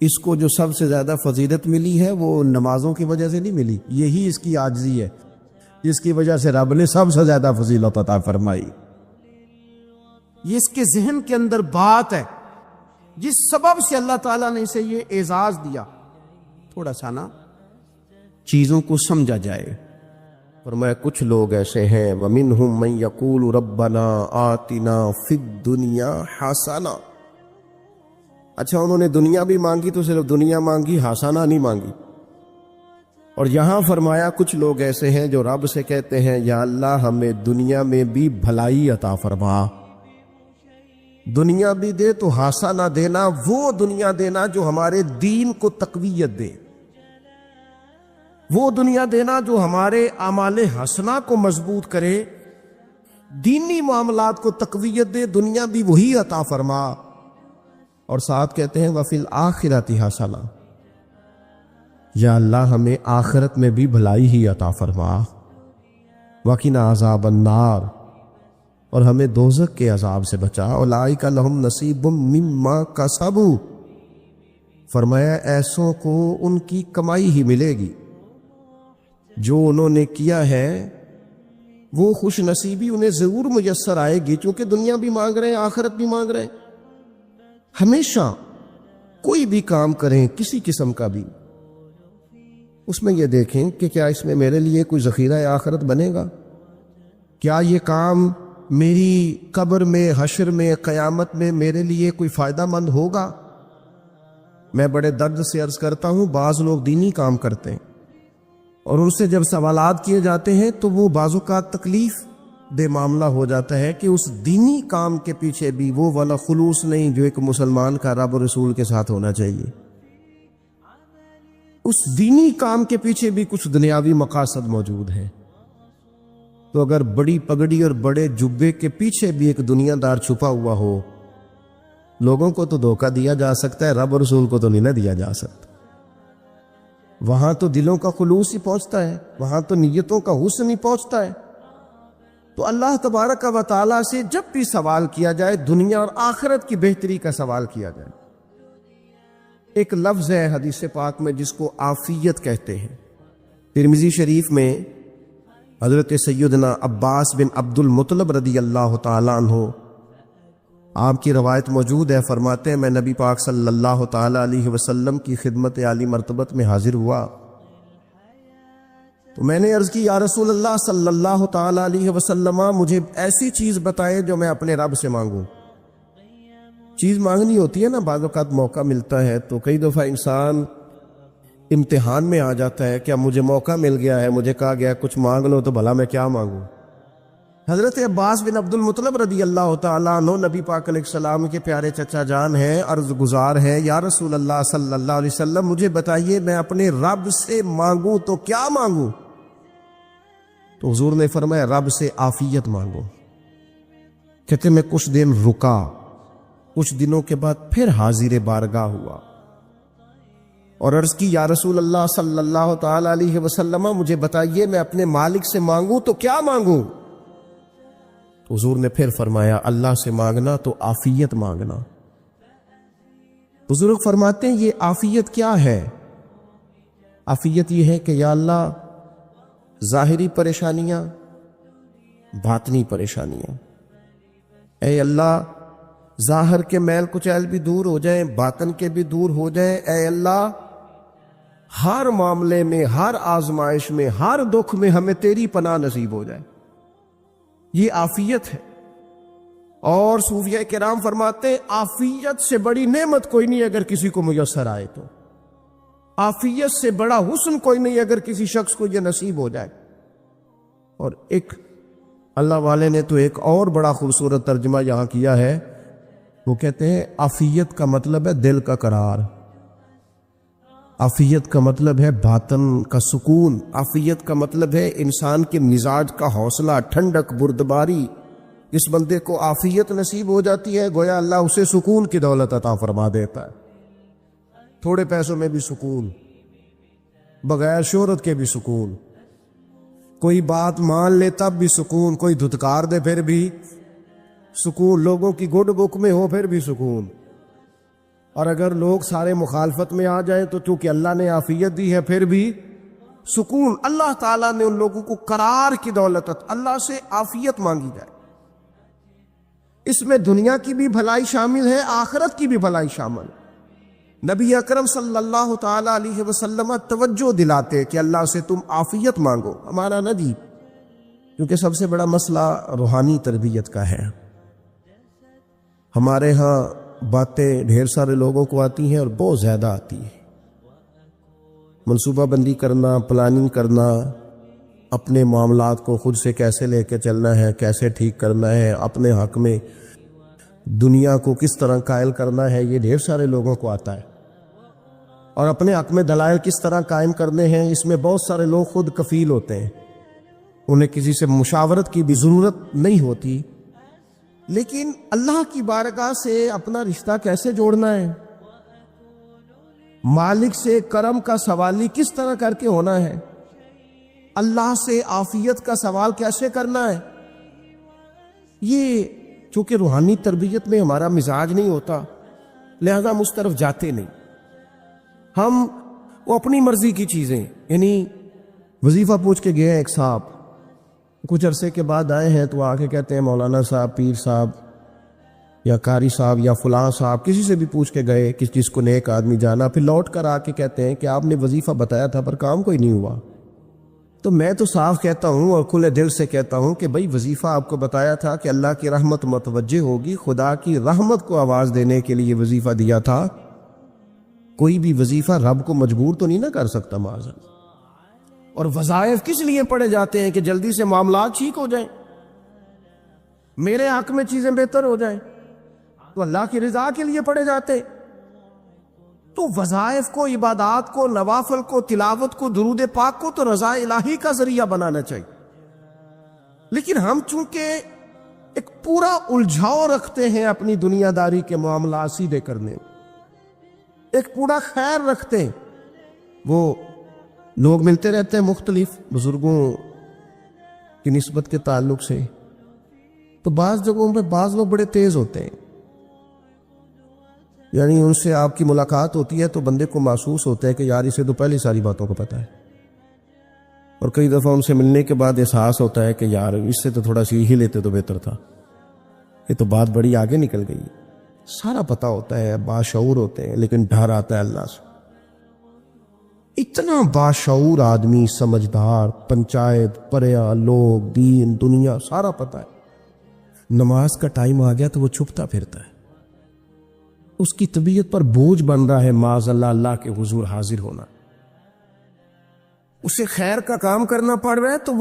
اس کو جو سب سے زیادہ فضیلت ملی ہے وہ نمازوں کی وجہ سے نہیں ملی، یہی اس کی عاجزی ہے جس کی وجہ سے رب نے سب سے زیادہ فضیلت عطا فرمائی۔ یہ اس کے ذہن کے اندر بات ہے جس سبب سے اللہ تعالیٰ نے اسے یہ اعزاز دیا۔ تھوڑا سا نا چیزوں کو سمجھا جائے۔ فرمایا کچھ لوگ ایسے ہیں وَمِنْهُمْ مَنْ يَقُولُ رَبَّنَا آتِنَا فِي الدُّنْيَا حَسَنَةً۔ اچھا انہوں نے دنیا بھی مانگی تو صرف دنیا مانگی، حسنہ نہیں مانگی۔ اور یہاں فرمایا کچھ لوگ ایسے ہیں جو رب سے کہتے ہیں یا اللہ ہمیں دنیا میں بھی بھلائی عطا فرما، دنیا بھی دے تو ہاسا نہ دینا، وہ دنیا دینا جو ہمارے دین کو تقویت دے، وہ دنیا دینا جو ہمارے اعمال حسنہ کو مضبوط کرے، دینی معاملات کو تقویت دے، دنیا بھی وہی عطا فرما۔ اور ساتھ کہتے ہیں وَفِي الْآخِرَةِ حَسَنَةٌ، یا اللہ ہمیں آخرت میں بھی بھلائی ہی عطا فرما، وَقِنَا عَذَابَ النَّارِ، اور ہمیں دوزخ کے عذاب سے بچا، اولئک لہم نصیب مما کسبوا، فرمایا ایسوں کو ان کی کمائی ہی ملے گی، جو انہوں نے کیا ہے وہ خوش نصیبی انہیں ضرور میسر آئے گی، چونکہ دنیا بھی مانگ رہے ہیں، آخرت بھی مانگ رہے ہیں۔ ہمیشہ کوئی بھی کام کریں کسی قسم کا بھی، اس میں یہ دیکھیں کہ کیا اس میں میرے لیے کوئی ذخیرہ آخرت بنے گا، کیا یہ کام میری قبر میں، حشر میں، قیامت میں میرے لیے کوئی فائدہ مند ہوگا۔ میں بڑے درد سے عرض کرتا ہوں، بعض لوگ دینی کام کرتے ہیں اور ان سے جب سوالات کیے جاتے ہیں تو وہ بعض اوقات تکلیف دہ معاملہ ہو جاتا ہے کہ اس دینی کام کے پیچھے بھی وہ والا خلوص نہیں جو ایک مسلمان کا رب و رسول کے ساتھ ہونا چاہیے۔ اس دینی کام کے پیچھے بھی کچھ دنیاوی مقاصد موجود ہیں، تو اگر بڑی پگڑی اور بڑے جبے کے پیچھے بھی ایک دنیا دار چھپا ہوا ہو، لوگوں کو تو دھوکہ دیا جا سکتا ہے، رب و رسول کو تو نہیں نہ دیا جا سکتا۔ وہاں تو دلوں کا خلوص ہی پہنچتا ہے، وہاں تو نیتوں کا حسن ہی پہنچتا ہے۔ تو اللہ تبارک و تعالیٰ سے جب بھی سوال کیا جائے، دنیا اور آخرت کی بہتری کا سوال کیا جائے۔ ایک لفظ ہے حدیث پاک میں جس کو عافیت کہتے ہیں، ترمذی شریف میں حضرت سیدنا عباس بن عبد المطلب رضی اللہ تعالیٰ عنہ آپ کی روایت موجود ہے، فرماتے ہیں میں نبی پاک صلی اللہ تعالیٰ علیہ وسلم کی خدمت عالی مرتبت میں حاضر ہوا تو میں نے عرض کی یا رسول اللہ صلی اللہ تعالیٰ علیہ وسلم، مجھے ایسی چیز بتائیں جو میں اپنے رب سے مانگوں۔ چیز مانگنی ہوتی ہے نا، بعض اوقات موقع ملتا ہے تو کئی دفعہ انسان امتحان میں آ جاتا ہے، کیا مجھے موقع مل گیا ہے، مجھے کہا گیا کچھ مانگ لو تو بھلا میں کیا مانگوں۔ حضرت عباس بن عبد المطلب رضی اللہ تعالیٰ عنہ نبی پاک علیہ السلام کے پیارے چچا جان ہیں، عرض گزار ہیں یا رسول اللہ صلی اللہ علیہ وسلم مجھے بتائیے میں اپنے رب سے مانگوں تو کیا مانگوں؟ تو حضور نے فرمایا رب سے عافیت مانگو۔ کہتے میں کچھ دن رکا، کچھ دنوں کے بعد پھر حاضر بارگاہ ہوا اور عرض کی یا رسول اللہ صلی اللہ تعالیٰ علیہ وسلم مجھے بتائیے میں اپنے مالک سے مانگوں تو کیا مانگوں؟ حضور نے پھر فرمایا اللہ سے مانگنا تو عافیت مانگنا۔ بزرگ فرماتے ہیں یہ عافیت کیا ہے؟ عافیت یہ ہے کہ یا اللہ ظاہری پریشانیاں، باطنی پریشانیاں، اے اللہ ظاہر کے میل کچیل بھی دور ہو جائیں، باطن کے بھی دور ہو جائیں، اے اللہ ہر معاملے میں، ہر آزمائش میں، ہر دکھ میں ہمیں تیری پناہ نصیب ہو جائے۔ یہ عافیت ہے۔ اور صوفیہ کرام فرماتے ہیں عافیت سے بڑی نعمت کوئی نہیں اگر کسی کو میسر آئے تو، عافیت سے بڑا حسن کوئی نہیں اگر کسی شخص کو یہ نصیب ہو جائے۔ اور ایک اللہ والے نے تو ایک اور بڑا خوبصورت ترجمہ یہاں کیا ہے، وہ کہتے ہیں عافیت کا مطلب ہے دل کا قرار، عافیت کا مطلب ہے باطن کا سکون، عافیت کا مطلب ہے انسان کے مزاج کا حوصلہ، ٹھنڈک، بردباری۔ جس بندے کو عافیت نصیب ہو جاتی ہے گویا اللہ اسے سکون کی دولت عطا فرما دیتا ہے، تھوڑے پیسوں میں بھی سکون، بغیر شہرت کے بھی سکون، کوئی بات مان لے تب بھی سکون، کوئی دھتکار دے پھر بھی سکون، لوگوں کی گڈ بک میں ہو پھر بھی سکون، اور اگر لوگ سارے مخالفت میں آ جائیں تو چونکہ اللہ نے عافیت دی ہے پھر بھی سکون۔ اللہ تعالیٰ نے ان لوگوں کو قرار کی دولت، اللہ سے عافیت مانگی جائے، اس میں دنیا کی بھی بھلائی شامل ہے، آخرت کی بھی بھلائی شامل ہے۔ نبی اکرم صلی اللہ تعالیٰ علیہ وسلم توجہ دلاتے کہ اللہ سے تم عافیت مانگو، ہمارا نہ جی، کیونکہ سب سے بڑا مسئلہ روحانی تربیت کا ہے۔ ہمارے ہاں باتیں ڈھیر سارے لوگوں کو آتی ہیں اور بہت زیادہ آتی ہیں، منصوبہ بندی کرنا، پلاننگ کرنا، اپنے معاملات کو خود سے کیسے لے کے چلنا ہے، کیسے ٹھیک کرنا ہے، اپنے حق میں دنیا کو کس طرح قائل کرنا ہے یہ ڈھیر سارے لوگوں کو آتا ہے، اور اپنے حق میں دلائل کس طرح قائم کرنے ہیں اس میں بہت سارے لوگ خود کفیل ہوتے ہیں، انہیں کسی سے مشاورت کی بھی ضرورت نہیں ہوتی۔ لیکن اللہ کی بارگاہ سے اپنا رشتہ کیسے جوڑنا ہے، مالک سے کرم کا سوالی کس طرح کر کے ہونا ہے، اللہ سے عافیت کا سوال کیسے کرنا ہے، یہ چونکہ روحانی تربیت میں ہمارا مزاج نہیں ہوتا، لہذا ہم اس طرف جاتے نہیں۔ ہم وہ اپنی مرضی کی چیزیں، یعنی وظیفہ پوچھ کے گئے ایک صاحب، کچھ عرصے کے بعد آئے ہیں تو آ کے کہتے ہیں مولانا صاحب، پیر صاحب یا قاری صاحب یا فلاں صاحب، کسی سے بھی پوچھ کے گئے کس چیز کو نیک آدمی جانا، پھر لوٹ کر آ کے کہتے ہیں کہ آپ نے وظیفہ بتایا تھا پر کام کوئی نہیں ہوا۔ تو میں تو صاف کہتا ہوں اور کھلے دل سے کہتا ہوں کہ بھائی وظیفہ آپ کو بتایا تھا کہ اللہ کی رحمت متوجہ ہوگی، خدا کی رحمت کو آواز دینے کے لیے وظیفہ دیا تھا، کوئی بھی وظیفہ رب کو مجبور تو نہیں نہ کر سکتا معاذ۔ اور وظائف کس لیے پڑھے جاتے ہیں کہ جلدی سے معاملات ٹھیک ہو جائیں، میرے حق میں چیزیں بہتر ہو جائیں، تو اللہ کی رضا کے لیے پڑھے جاتے۔ تو وظائف کو، عبادات کو، نوافل کو، تلاوت کو، درود پاک کو تو رضا الہی کا ذریعہ بنانا چاہیے۔ لیکن ہم چونکہ ایک پورا الجھاؤ رکھتے ہیں اپنی دنیا داری کے معاملات سیدھے کرنے، ایک پورا خیر رکھتے ہیں، وہ لوگ ملتے رہتے ہیں مختلف بزرگوں کی نسبت کے تعلق سے، تو بعض جگہوں پہ بعض لوگ بڑے تیز ہوتے ہیں، یعنی ان سے آپ کی ملاقات ہوتی ہے تو بندے کو محسوس ہوتا ہے کہ یار اسے تو پہلے ساری باتوں کو پتہ ہے، اور کئی دفعہ ان سے ملنے کے بعد احساس ہوتا ہے کہ یار اس سے تو تھوڑا سیکھ ہی لیتے تو بہتر تھا، یہ تو بات بڑی آگے نکل گئی۔ سارا پتہ ہوتا ہے، باشعور ہوتے ہیں، لیکن ڈر آتا ہے اللہ سے۔ اتنا باشعور آدمی، سمجھدار، پنچایت، پریا، لوگ، دین، دنیا سارا پتہ ہے، نماز کا ٹائم آ گیا تو وہ چھپتا پھرتا ہے، اس کی طبیعت پر بوجھ بن رہا ہے معاذ اللہ اللہ کے حضور حاضر ہونا، اسے خیر کا کام کرنا پڑ رہا ہے تو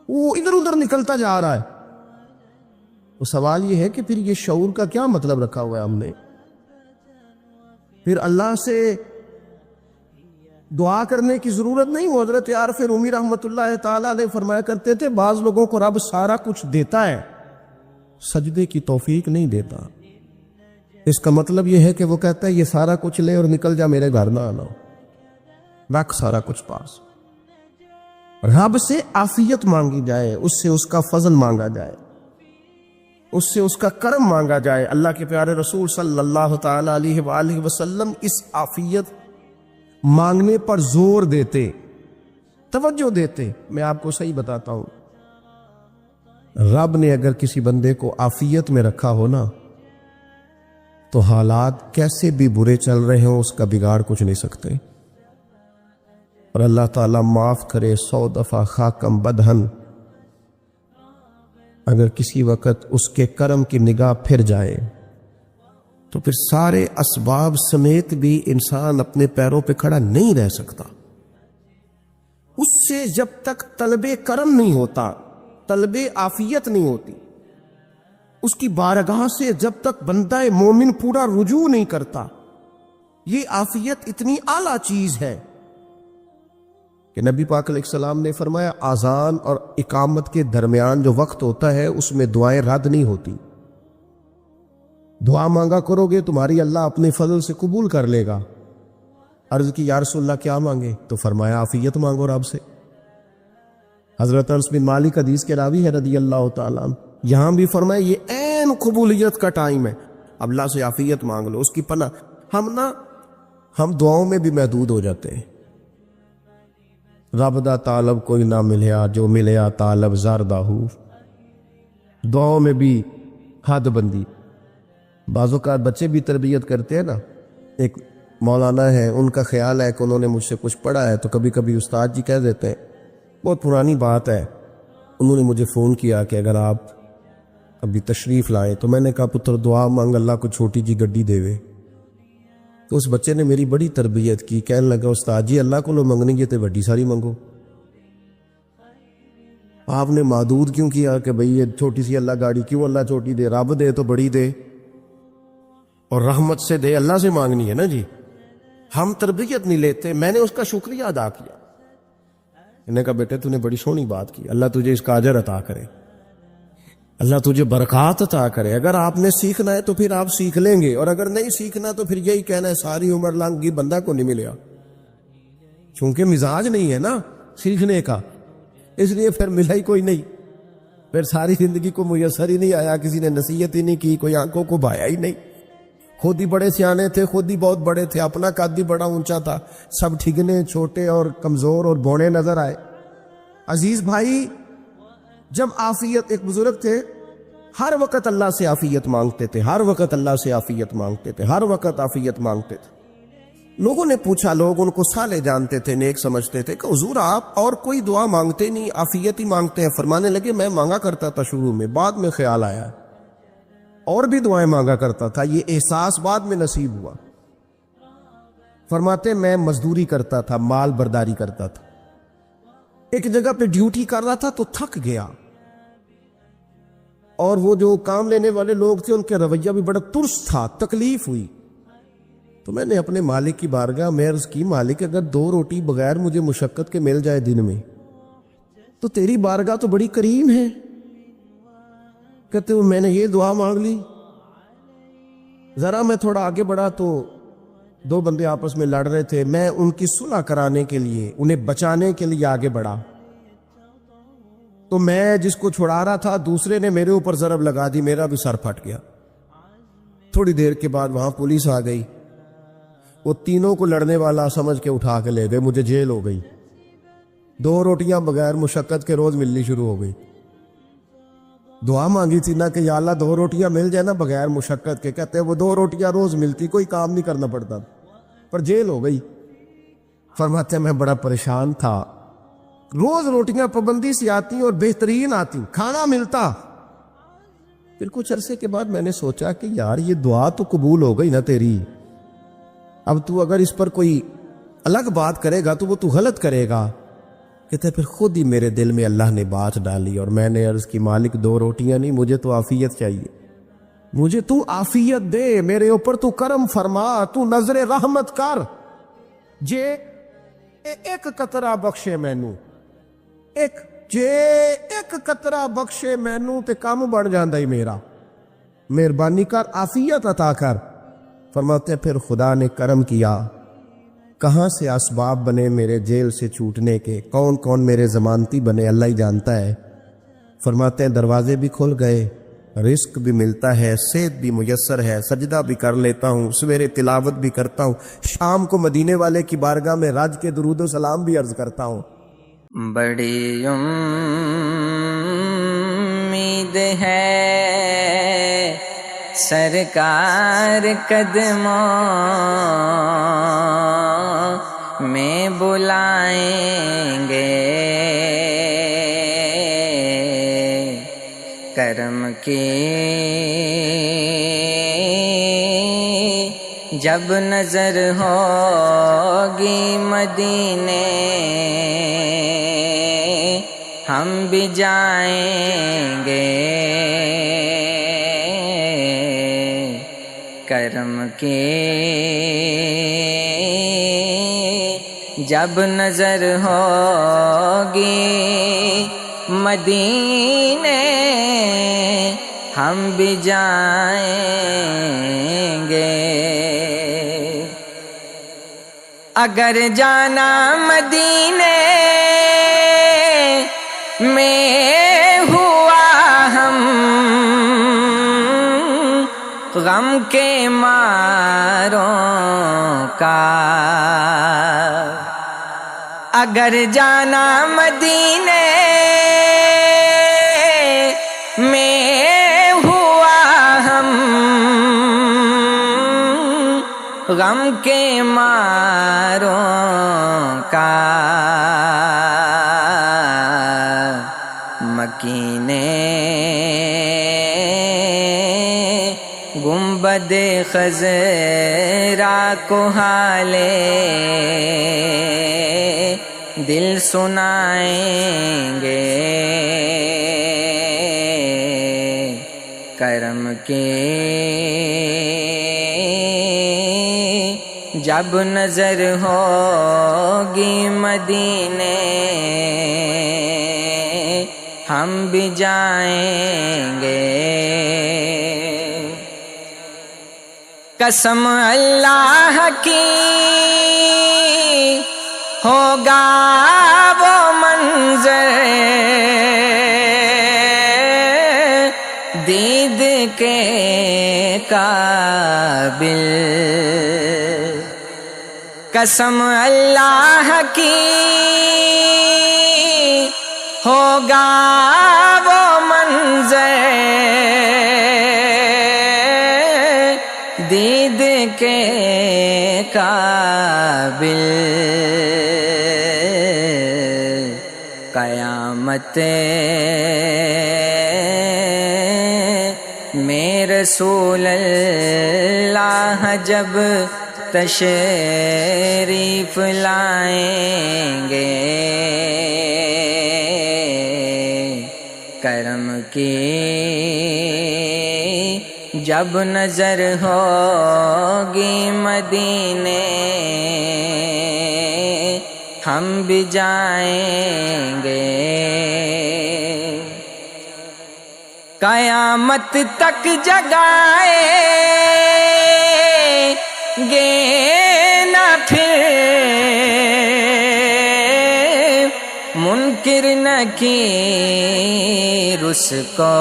وہ ادھر ادھر نکلتا جا رہا ہے۔ تو سوال یہ ہے کہ پھر یہ شعور کا کیا مطلب رکھا ہوا ہے ہم نے؟ پھر اللہ سے دعا کرنے کی ضرورت نہیں۔ وہ حضرت عارف رومی رحمۃ اللہ تعالی علیہ فرمایا کرتے تھے بعض لوگوں کو رب سارا کچھ دیتا ہے، سجدے کی توفیق نہیں دیتا۔ اس کا مطلب یہ ہے کہ وہ کہتا ہے یہ سارا کچھ لے اور نکل جا، میرے گھر نہ آنا، رکھ سارا کچھ پاس۔ رب سے عافیت مانگی جائے، اس سے اس کا فضل مانگا جائے، اس سے اس کا کرم مانگا جائے۔ اللہ کے پیارے رسول صلی اللہ تعالی علیہ وآلہ وسلم اس عافیت مانگنے پر زور دیتے، توجہ دیتے۔ میں آپ کو صحیح بتاتا ہوں، رب نے اگر کسی بندے کو عافیت میں رکھا ہو نا تو حالات کیسے بھی برے چل رہے ہوں اس کا بگاڑ کچھ نہیں سکتے۔ اور اللہ تعالیٰ معاف کرے 100 دفعہ خاکم بدہن، اگر کسی وقت اس کے کرم کی نگاہ پھر جائے تو پھر سارے اسباب سمیت بھی انسان اپنے پیروں پہ کھڑا نہیں رہ سکتا۔ اس سے جب تک طلب کرم نہیں ہوتا، طلب عافیت نہیں ہوتی، اس کی بارگاہ سے جب تک بندہ مومن پورا رجوع نہیں کرتا، یہ عافیت اتنی اعلیٰ چیز ہے کہ نبی پاک علیہ السلام نے فرمایا اذان اور اقامت کے درمیان جو وقت ہوتا ہے اس میں دعائیں رد نہیں ہوتی۔ دعا مانگا کرو گے تمہاری اللہ اپنے فضل سے قبول کر لے گا۔ عرض کی یا رسول اللہ کیا مانگے؟ تو فرمایا عافیت مانگو رب سے۔ حضرت انس بن مالک حدیث کے راوی ہے رضی اللہ تعالیٰ عنہ، یہاں بھی فرمایا یہ عین قبولیت کا ٹائم ہے، اب اللہ سے عافیت مانگ لو، اس کی پناہ۔ ہم دعاؤں میں بھی محدود ہو جاتے ہیں۔ رب دا طالب کوئی نہ ملیا، جو ملیا طالب زردہ ہو۔ دعاؤں میں بھی حد بندی۔ بعض اوقات بچے بھی تربیت کرتے ہیں نا، ایک مولانا ہے، ان کا خیال ہے کہ انہوں نے مجھ سے کچھ پڑھا ہے تو کبھی کبھی استاد جی کہہ دیتے ہیں، بہت پرانی بات ہے، انہوں نے مجھے فون کیا کہ اگر آپ ابھی تشریف لائیں، تو میں نے کہا پتر دعا مانگ اللہ کو چھوٹی جی گڈی دے وے۔ تو اس بچے نے میری بڑی تربیت کی، کہنے لگا استاد جی اللہ کو لو منگنی جی تے وڈی ساری منگو۔ آپ نے محدود کیوں کیا کہ بھئی یہ چھوٹی سی اللہ گاڑی کیوں اللہ چھوٹی دے؟ رب دے تو بڑی دے، اور رحمت سے دے، اللہ سے مانگنی ہے نا جی۔ ہم تربیت نہیں لیتے۔ میں نے اس کا شکریہ ادا کیا، میں نے کہا بیٹے تو نے بڑی سونی بات کی، اللہ تجھے اس کا اجر عطا کرے، اللہ تجھے برکات عطا کرے۔ اگر آپ نے سیکھنا ہے تو پھر آپ سیکھ لیں گے، اور اگر نہیں سیکھنا تو پھر یہی کہنا ہے ساری عمر لنگی بندہ کو نہیں ملیا، چونکہ مزاج نہیں ہے نا سیکھنے کا، اس لیے پھر ملا ہی کوئی نہیں، پھر ساری زندگی کو میسر ہی نہیں آیا، کسی نے نصیحت ہی نہیں کی، کوئی آنکھوں کو بھایا ہی نہیں۔ خود ہی بڑے سیانے تھے، خود ہی بہت بڑے تھے، اپنا قد بھی بڑا اونچا تھا، سب ٹھگنے چھوٹے اور کمزور اور بوڑے نظر آئے۔ عزیز بھائی، جب عافیت، ایک بزرگ تھے ہر وقت اللہ سے عافیت مانگتے تھے، ہر وقت اللہ سے عافیت مانگتے تھے، ہر وقت عافیت مانگتے تھے۔ لوگوں نے پوچھا، لوگ ان کو صالح جانتے تھے، نیک سمجھتے تھے کہ حضور آپ اور کوئی دعا مانگتے نہیں، عافیت ہی مانگتے ہیں۔ فرمانے لگے میں مانگا کرتا تھا شروع میں، بعد میں خیال آیا اور بھی دعائیں مانگا کرتا تھا، یہ احساس بعد میں نصیب ہوا۔ فرماتے میں مزدوری کرتا تھا، مال برداری کرتا تھا، ایک جگہ پہ ڈیوٹی کر رہا تھا تو تھک گیا، اور وہ جو کام لینے والے لوگ تھے ان کے رویہ بھی بڑا ترس تھا، تکلیف ہوئی۔ تو میں نے اپنے مالک کی بارگاہ میں عرض کی، مالک اگر 2 روٹی بغیر مجھے مشقت کے مل جائے دن میں تو تیری بارگاہ تو بڑی کریم ہے۔ کہتے ہیں میں نے یہ دعا مانگ لی، ذرا میں تھوڑا آگے بڑھا تو 2 بندے آپس میں لڑ رہے تھے، میں ان کی صلح کرانے کے لیے، انہیں بچانے کے لیے آگے بڑھا، تو میں جس کو چھڑا رہا تھا دوسرے نے میرے اوپر ضرب لگا دی، میرا بھی سر پھٹ گیا۔ تھوڑی دیر کے بعد وہاں پولیس آ گئی، وہ تینوں کو لڑنے والا سمجھ کے اٹھا کے لے گئے، مجھے جیل ہو گئی۔ 2 روٹیاں بغیر مشقت کے روز ملنی شروع ہو گئی۔ دعا مانگی تھی نا کہ یا اللہ 2 روٹیاں مل جائے نا بغیر مشقت کے، کہتے وہ 2 روٹیاں روز ملتی، کوئی کام نہیں کرنا پڑتا، پر جیل ہو گئی۔ فرماتے میں بڑا پریشان تھا، روز روٹیاں پابندی سے آتی اور بہترین آتی، کھانا ملتا۔ پھر کچھ عرصے کے بعد میں نے سوچا کہ یار یہ دعا تو قبول ہو گئی نا تیری، اب تو اگر اس پر کوئی الگ بات کرے گا تو وہ تو غلط کرے گا۔ کہتے پھر خود ہی میرے دل میں اللہ نے بات ڈالی، اور میں نے عرض کی مالک 2 روٹیاں نہیں، مجھے تو عافیت چاہیے، مجھے تو عافیت دے، میرے اوپر تو کرم فرما، تو نظر رحمت کر، جے ایک قطرہ بخشے مینوں، ایک قطرہ بخشے مینوں تے کام بن جاندا ہی میرا، مہربانی کر، عافیت عطا کر۔ فرماتے پھر خدا نے کرم کیا، کہاں سے اسباب بنے میرے جیل سے چھوٹنے کے، کون کون میرے ضمانتی بنے اللہ ہی جانتا ہے۔ فرماتے ہیں دروازے بھی کھل گئے، رزق بھی ملتا ہے، صحت بھی میسر ہے، سجدہ بھی کر لیتا ہوں، سویرے تلاوت بھی کرتا ہوں، شام کو مدینے والے کی بارگاہ میں رج کے درود و سلام بھی عرض کرتا ہوں۔ بڑی امید ہے سرکار قدموں میں بلائیں گے، کرم کی جب نظر ہوگی مدینے ہم بھی جائیں گے، کرم کی جب نظر ہوگی مدینے ہم بھی جائیں گے، اگر جانا مدینے میں ہوا ہم غم کے ماروں کا، اگر جانا مدینے میں ہوا ہم غم کے ماروں کا، مکینے گنبد خضرا کو حالے دل سنائیں گے، کی جب نظر ہوگی مدینے ہم بھی جائیں گے، قسم اللہ کی ہوگا وہ منظر دید کے قابل، قسم اللہ کی ہوگا وہ منظر دید کے قابل، قیامت میں رسول اللہ جب تشریف لائیں گے، کرم کی جب نظر ہوگی مدینے ہم بھی جائیں گے، قیامت تک جگائیں گے نہ پھر منکر نکیر اس کو،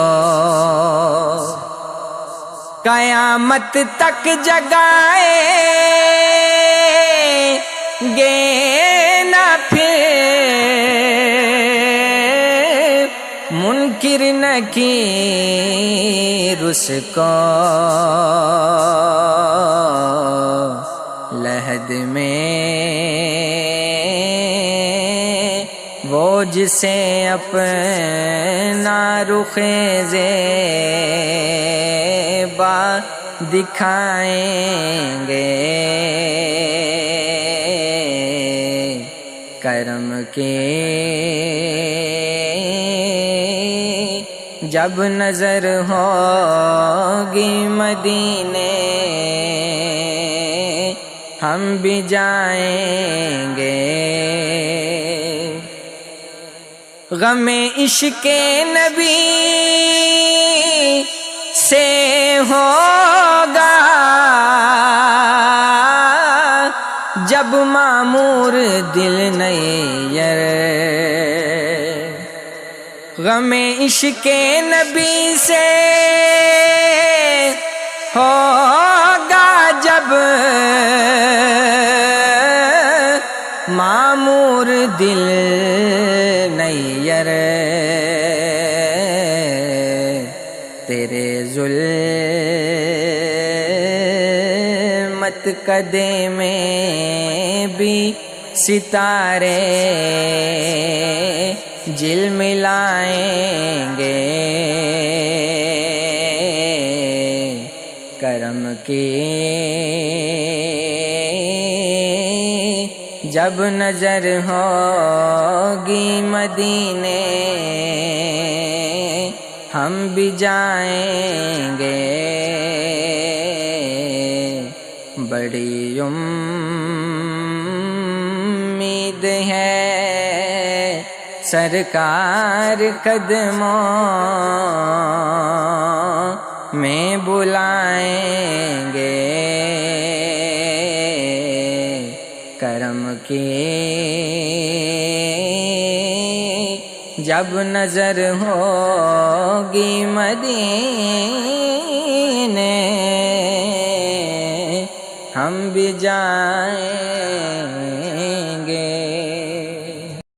قیامت تک جگائیں گے نہ پھر منکر نکیر اس کو، لحد میں وہ جسے اپنا رخ زیبا دکھائیں گے، کرم کی جب نظر ہوگی مدینے ہم بھی جائیں گے، غم عشق نبی سے ہوگا جب معمور دل نیر، غم عشق نبی سے ہوگا جب معمور دل نیر، تیرے ظلمت قدے میں بھی ستارے جلملائیں گے، کرم کی جب نظر ہوگی مدینے ہم بھی جائیں گے، بڑی امید ہے سرکار قدموں میں بلائیں گے، کرم کی جب نظر ہوگی مدینے ہم بھی جائیں